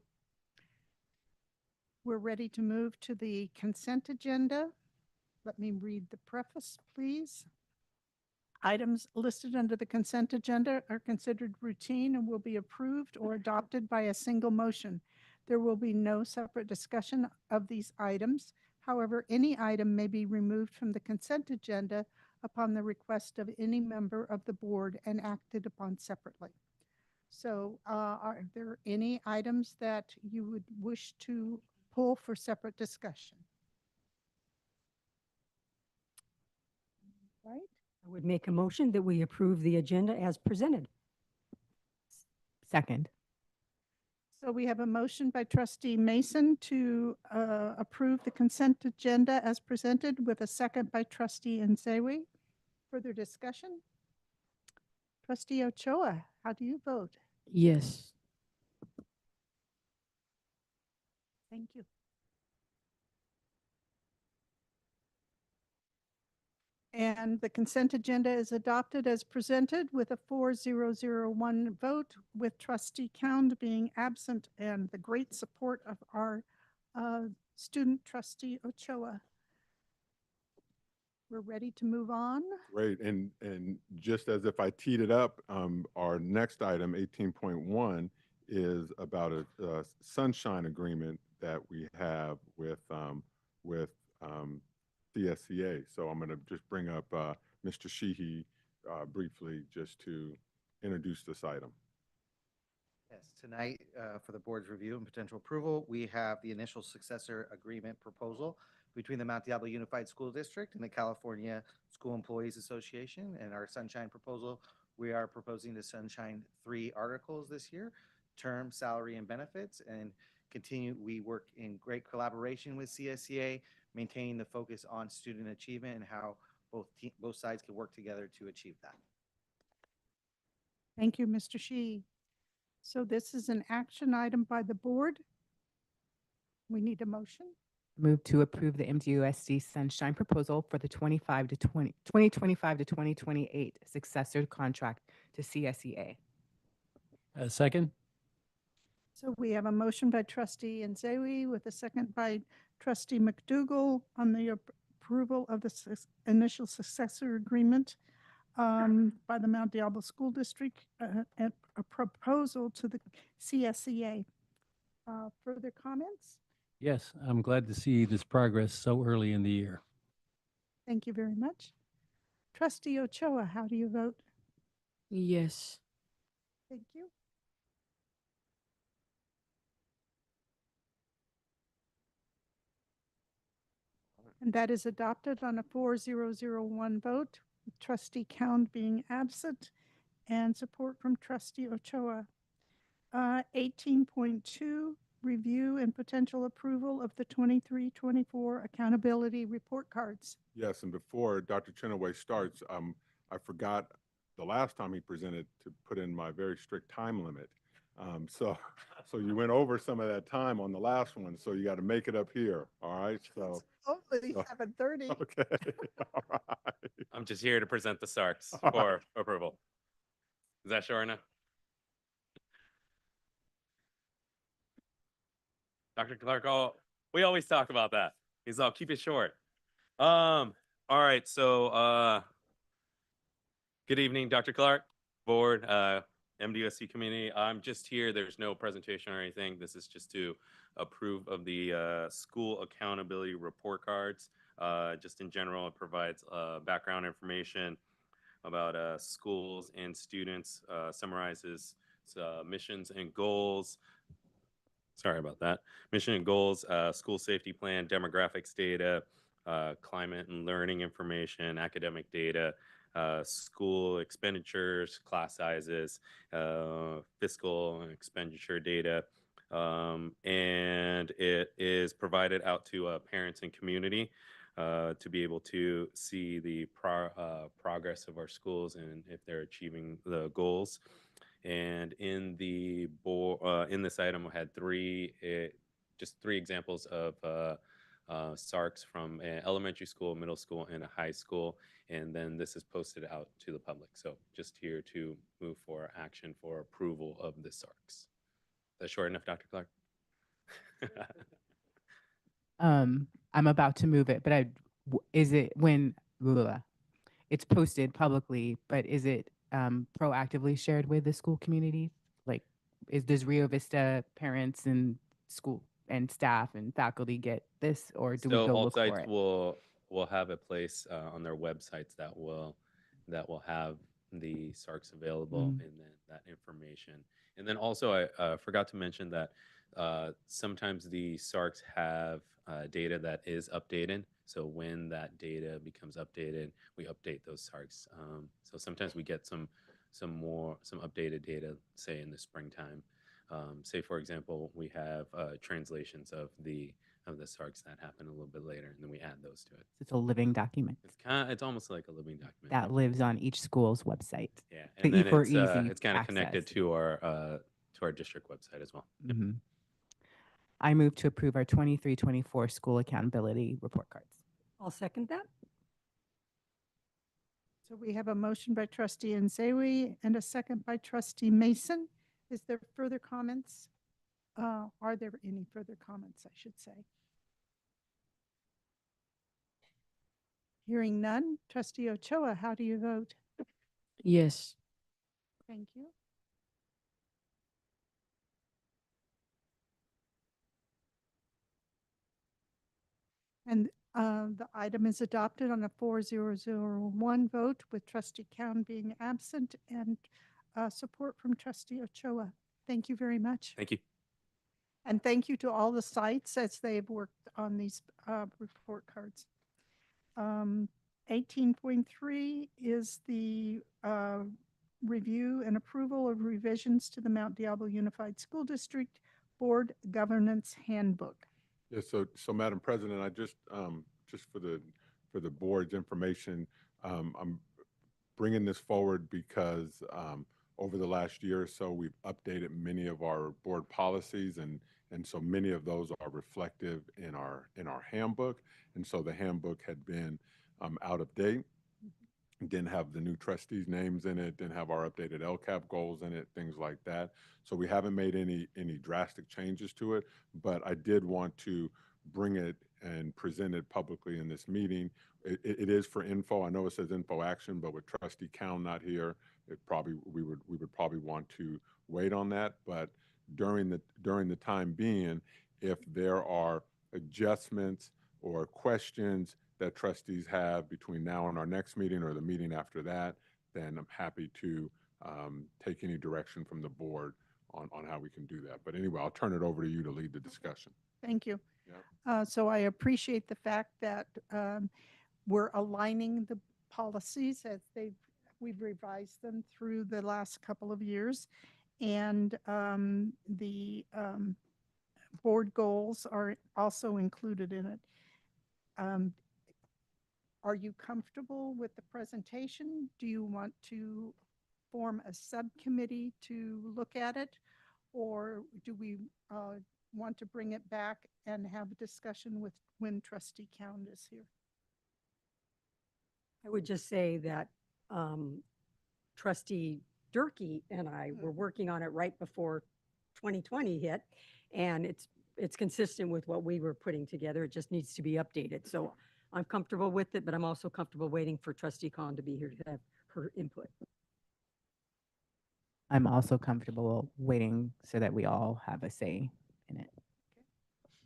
We're ready to move to the consent agenda. Let me read the preface, please. Items listed under the consent agenda are considered routine and will be approved or adopted by a single motion. There will be no separate discussion of these items. However, any item may be removed from the consent agenda upon the request of any member of the board and acted upon separately. So are there any items that you would wish to pull for separate discussion? Right? I would make a motion that we approve the agenda as presented. Second. So we have a motion by trustee Mason to approve the consent agenda as presented, with a second by trustee Nzewi. Further discussion? Trustee Ochoa, how do you vote? Yes. Thank you. And the consent agenda is adopted as presented with a 4-0-0-1 vote, with trustee Count being absent and the great support of our student trustee Ochoa. We're ready to move on. Great. And just as if I teed it up, our next item, 18.1, is about a sunshine agreement that we have with CSCA. So I'm going to just bring up Mr. Sheehy briefly just to introduce this item. Yes, tonight for the board's review and potential approval, we have the initial successor agreement proposal between the Mount Diablo Unified School District and the California School Employees Association. And our Sunshine proposal, we are proposing to sunshine 3 articles this year: term, salary, and benefits. And we work in great collaboration with CSCA, maintaining the focus on student achievement and how both sides can work together to achieve that. Thank you, Mr. Sheehy. So this is an action item by the board. We need a motion. Move to approve the MDUSD Sunshine proposal for the 2025 to 2028 successor contract to CSEA. Second? So we have a motion by trustee Nzewi with a second by trustee McDougall on the approval of the initial successor agreement by the Mount Diablo School District and a proposal to the CSEA. Further comments? Yes, I'm glad to see this progress so early in the year. Thank you very much. Trustee Ochoa, how do you vote? Yes. Thank you. And that is adopted on a 4-0-0-1 vote, with trustee Count being absent and support from trustee Ochoa. 18.2, review and potential approval of the 23-24 accountability report cards. Yes, and before Dr. Chenoweth starts, I forgot the last time he presented to put in my very strict time limit. So you went over some of that time on the last one, so you got to make it up here. All right. So only 7:30. Okay. All right. I'm just here to present the SARCs All for approval. Is that sure enough? Dr. Clark, we always talk about that. He's all, keep it short. All right, so good evening, Dr. Clark, board, MDUSC community. I'm just here. There's no presentation or anything. This is just to approve of the school accountability report cards. Just in general, it provides background information about schools and students, summarizes missions and goals. Sorry about that. Mission and goals, school safety plan, demographics data, climate and learning information, academic data, school expenditures, class sizes, fiscal and expenditure data. And it is provided out to parents and community to be able to see the progress of our schools and if they're achieving the goals. And in the in this item, we had just three examples of SARCs from an elementary school, middle school, and a high school. And then this is posted out to the public. So just here to move for action for approval of the SARCs. Is that short enough, Dr. Clark? I'm about to move it, but is it when it's posted publicly, but is it proactively shared with the school community? Like, does Rio Vista parents and school and staff and faculty get this, or do we So go all look for sites it? will have a place on their websites that will have the SARCs available and then that information. And then also I forgot to mention that sometimes the SARCs have data that is updated. So when that data becomes updated, we update those SARCs. So sometimes we get some updated data, say in the springtime. Say for example, we have translations of the SARCs that happen a little bit later, and then we add those to it. It's a living document It's almost like a living document. that lives on each school's website. Yeah, and then for it's easy it's kind of connected access. to our district website as well. Yep. I move to approve our 23-24 school accountability report cards. I'll second that. So we have a motion by trustee Nzewi and a second by trustee Mason. Is there further comments? Are there any further comments, I should say? Hearing none, trustee Ochoa, how do you vote? Yes. Thank you. And the item is adopted on a 4-0-0-1 vote with trustee Cowan being absent and support from trustee Ochoa. Thank you very much. Thank you. And thank you to all the sites as they've worked on these report cards. 18.3 is the review and approval of revisions to the Mount Diablo Unified School District Board Governance Handbook. Yes, so Madam President, I just for the board's information, I'm bringing this forward because over the last year or so, we've updated many of our board policies, and so many of those are reflective in our handbook, and so the handbook had been out of date. Didn't have the new trustees' names in it, didn't have our updated LCAP goals in it, things like that. So we haven't made any drastic changes to it, but I did want to bring it and present it publicly in this meeting. It is for info. I know it says info action, but with trustee Cowan not here, we would probably want to wait on that. But during the time being, if there are adjustments or questions that trustees have between now and our next meeting or the meeting after that, then I'm happy to take any direction from the board on how we can do that. But anyway, I'll turn it over to you to lead the discussion. Thank you. Yeah. So I appreciate the fact that we're aligning the policies as we've revised them through the last couple of years. And the board goals are also included in it. Are you comfortable with the presentation? Do you want to form a subcommittee to look at it? Or do we want to bring it back and have a discussion with when trustee Cowan is here? I would just say that trustee Durkee and I were working on it right before 2020 hit, and it's consistent with what we were putting together. It just needs to be updated. So I'm comfortable with it, but I'm also comfortable waiting for trustee Cowan to be here to have her input. I'm also comfortable waiting so that we all have a say in it.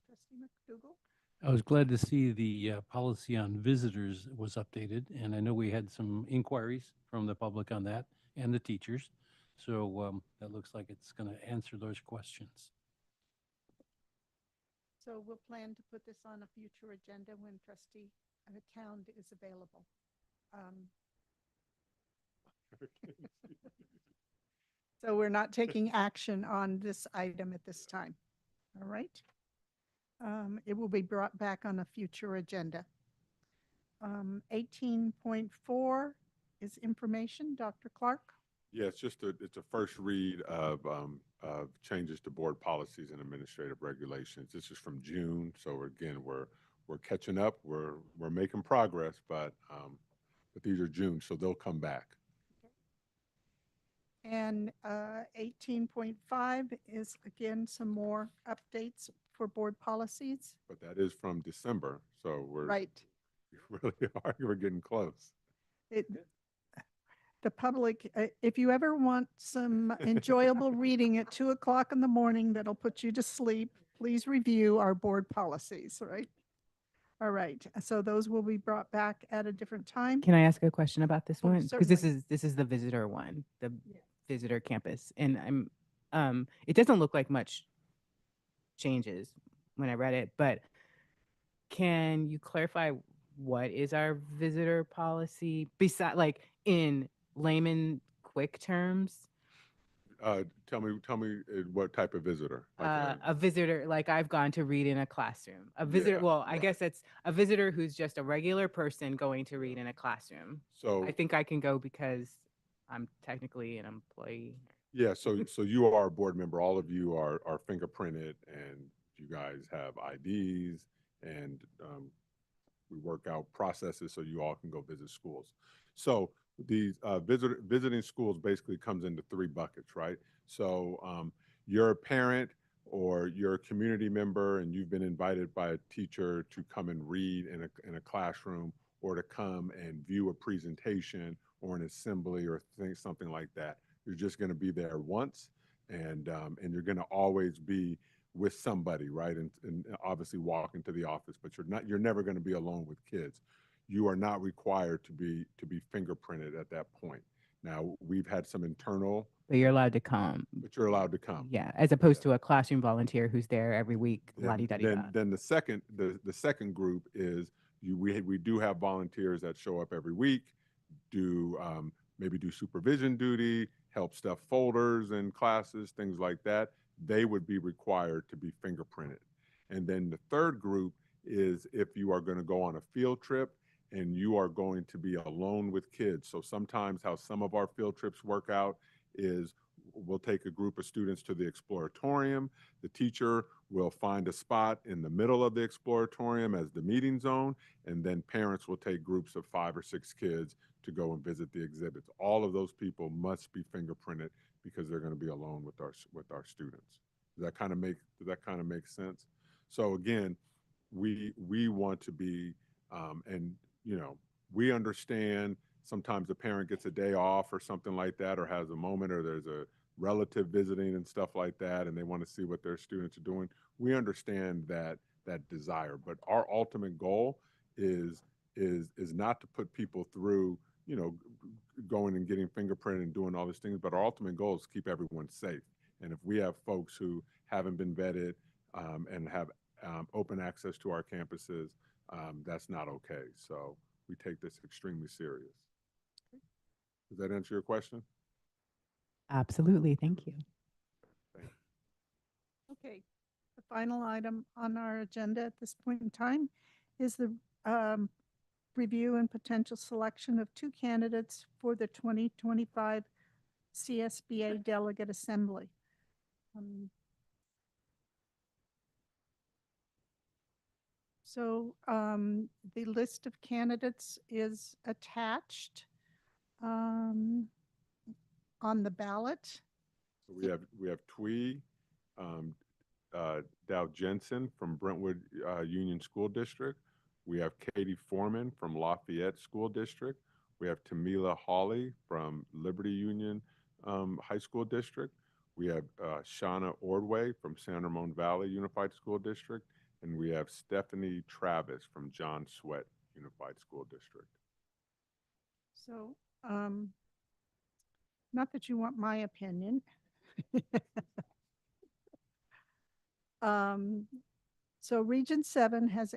Trustee McDougall? I was glad to see the policy on visitors was updated, and I know we had some inquiries from the public on that and the teachers. So that looks like it's going to answer those questions. So we'll plan to put this on a future agenda when trustee Town is available. So we're not taking action on this item at this time. All right. It will be brought back on a future agenda. 18.4 is information. Dr. Clark? Yeah, it's a first read of changes to board policies and administrative regulations. This is from June, so again, we're catching up. We're making progress, but these are June, so they'll come back. And 18.5 is again some more updates for board policies. But that is from December, so we're Right. really are. We're getting close. The public, if you ever want some enjoyable reading at 2 o'clock in the morning that'll put you to sleep, please review our board policies, right? All right, so those will be brought back at a different time. Can I ask a question about this Oh, one? Because this certainly. is the visitor one, the visitor campus, and it doesn't look like much changes when I read it, but can you clarify what is our visitor policy beside, like, in layman quick terms? Tell me what type of visitor? A visitor, like I've gone to read in a classroom. A visitor, Yeah, well, I guess it's a visitor who's just a regular person going to read in a classroom. So I think I can go because I'm technically an employee. yeah, so you are a board member. All of you are fingerprinted, and you guys have IDs, and we work out processes so you all can go visit schools. So these visiting schools basically comes into three buckets, right? So you're a parent or you're a community member and you've been invited by a teacher to come and read in a classroom or to come and view a presentation or an assembly or something like that. You're just going to be there once, and you're going to always be with somebody, right? And obviously walk into the office, but you're never going to be alone with kids. You are not required to be fingerprinted at that point. Now, we've had some internal, But you're allowed to come. but you're allowed to come. Yeah, as opposed to a classroom volunteer who's there every week. La-di-da-di-da. Then the second group is we do have volunteers that show up every week, do maybe do supervision duty, help stuff folders in classes, things like that. They would be required to be fingerprinted. And then the third group is if you are going to go on a field trip and you are going to be alone with kids. So sometimes how some of our field trips work out is we'll take a group of students to the exploratorium. The teacher will find a spot in the middle of the exploratorium as the meeting zone, and then parents will take groups of 5 or 6 kids to go and visit the exhibits. All of those people must be fingerprinted because they're going to be alone with our students. Does that kind of make sense? So again, we want to be, and we understand sometimes the parent gets a day off or something like that, or has a moment, or there's a relative visiting and stuff like that, and they want to see what their students are doing. We understand that desire, but our ultimate goal is not to put people through, going and getting fingerprinted and doing all these things, but our ultimate goal is to keep everyone safe. And if we have folks who haven't been vetted and have open access to our campuses, that's not okay. So we take this extremely serious. Does that answer your question? Absolutely. Thank you. Okay, the final item on our agenda at this point in time is the review and potential selection of 2 candidates for the 2025 CSBA Delegate Assembly. So the list of candidates is attached on the ballot. So we have Twee Dow Jensen from Brentwood Union School District. We have Katie Foreman from Lafayette School District. We have Tamila Hawley from Liberty Union High School District. We have Shauna Ordway from San Ramon Valley Unified School District, And we have Stephanie Travis from John Swett Unified School District. So, not that you want my opinion. So Region 7 has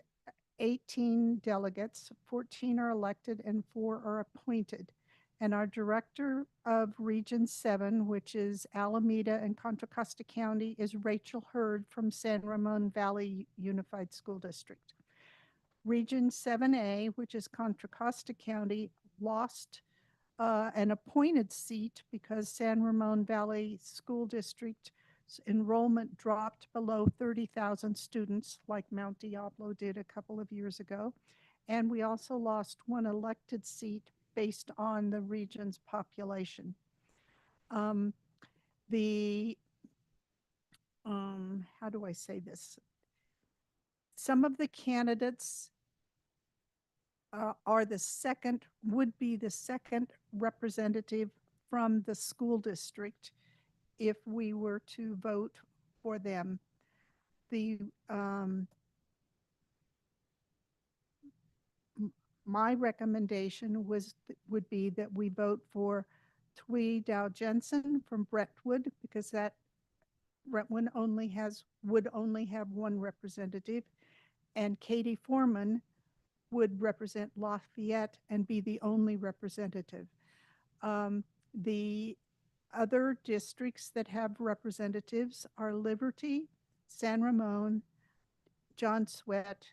18 delegates, 14 are elected and 4 are appointed. And our director of Region 7, which is Alameda and Contra Costa County, is Rachel Hurd from San Ramon Valley Unified School District. Region 7A, which is Contra Costa County, lost an appointed seat because San Ramon Valley School District enrollment dropped below 30,000 students like Mount Diablo did a couple of years ago. And we also lost one elected seat based on the region's population. How do I say this? Some of the candidates would be the second representative from the school district if we were to vote for them. My recommendation would be that we vote for Twee Dow Jensen from Brentwood, because that Brentwood would only have one representative, and Katie Foreman would represent Lafayette and be the only representative. The other districts that have representatives are Liberty, San Ramon, John Swett,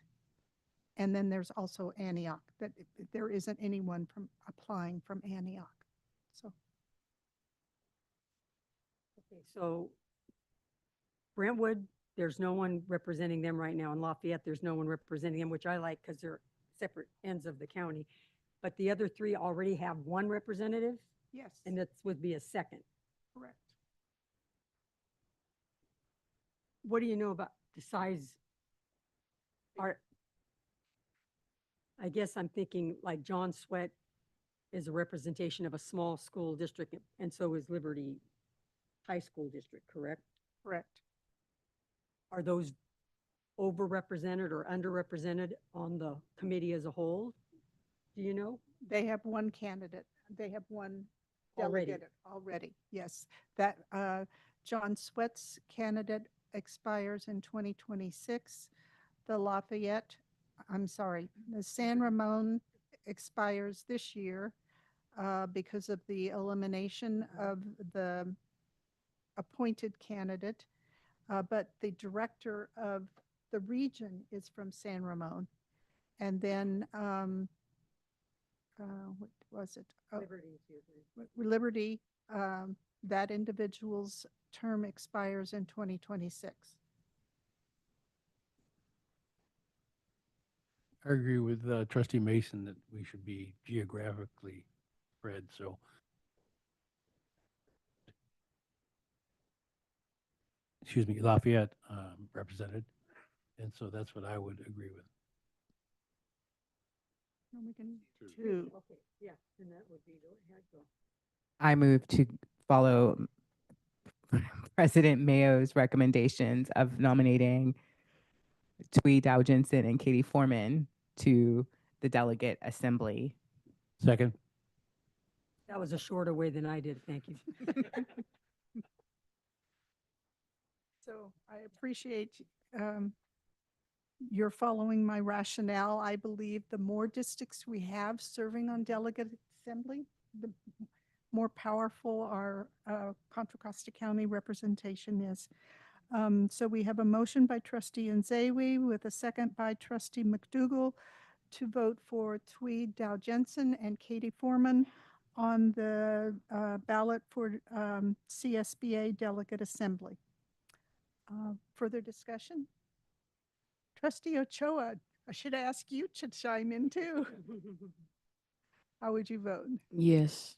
and then there's also Antioch. That there isn't anyone from applying from Antioch. So, Okay, so Brentwood, there's no one representing them right now. In Lafayette, there's no one representing them, which I like because they're separate ends of the county. But the other three already have one representative, yes, and that would be a second. correct. What do you know about the size? I guess I'm thinking like John Swett is a representation of a small school district, and so is Liberty High School District, correct? Correct. Are those overrepresented or underrepresented on the committee as a whole? Do you know? They have one candidate. They have one Already. delegate already. Yes, that John Swett's candidate expires in 2026. The San Ramon expires this year because of the elimination of the appointed candidate. But the director of the region is from San Ramon. And then, what was it? Oh, Liberty, that individual's term expires in 2026. I agree with Trustee Mason that we should be geographically spread, so. Excuse me, Lafayette represented, and so that's what I would agree with. And we can two. Okay, yeah, and that would be the I move to follow President Mayo's recommendations of nominating Twee Dow Jensen and Katie Foreman to the delegate assembly. Second. That was a shorter way than I did. Thank you. So I appreciate you're following my rationale. I believe the more districts we have serving on delegate assembly, the more powerful our Contra Costa County representation is. So we have a motion by Trustee Nzewi with a second by Trustee McDougall to vote for Twee Dow Jensen and Katie Foreman on the ballot for CSBA Delegate Assembly. Further discussion? Trustee Ochoa, I should ask you to chime in too. How would you vote? Yes.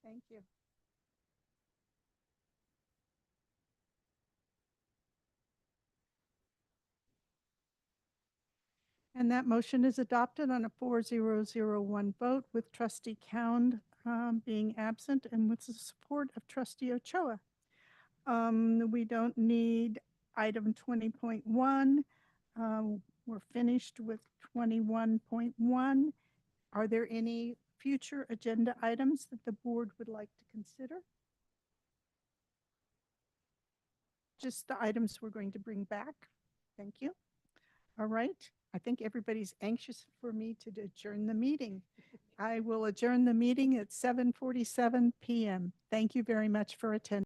Thank you. And that motion is adopted on a 4001 vote with Trustee Cound being absent and with the support of Trustee Ochoa. We don't need item 20.1. We're finished with 21.1. Are there any future agenda items that the board would like to consider? Just the items we're going to bring back. Thank you. All right. I think everybody's anxious for me to adjourn the meeting. I will adjourn the meeting at 7:47 p.m. Thank you very much for attending.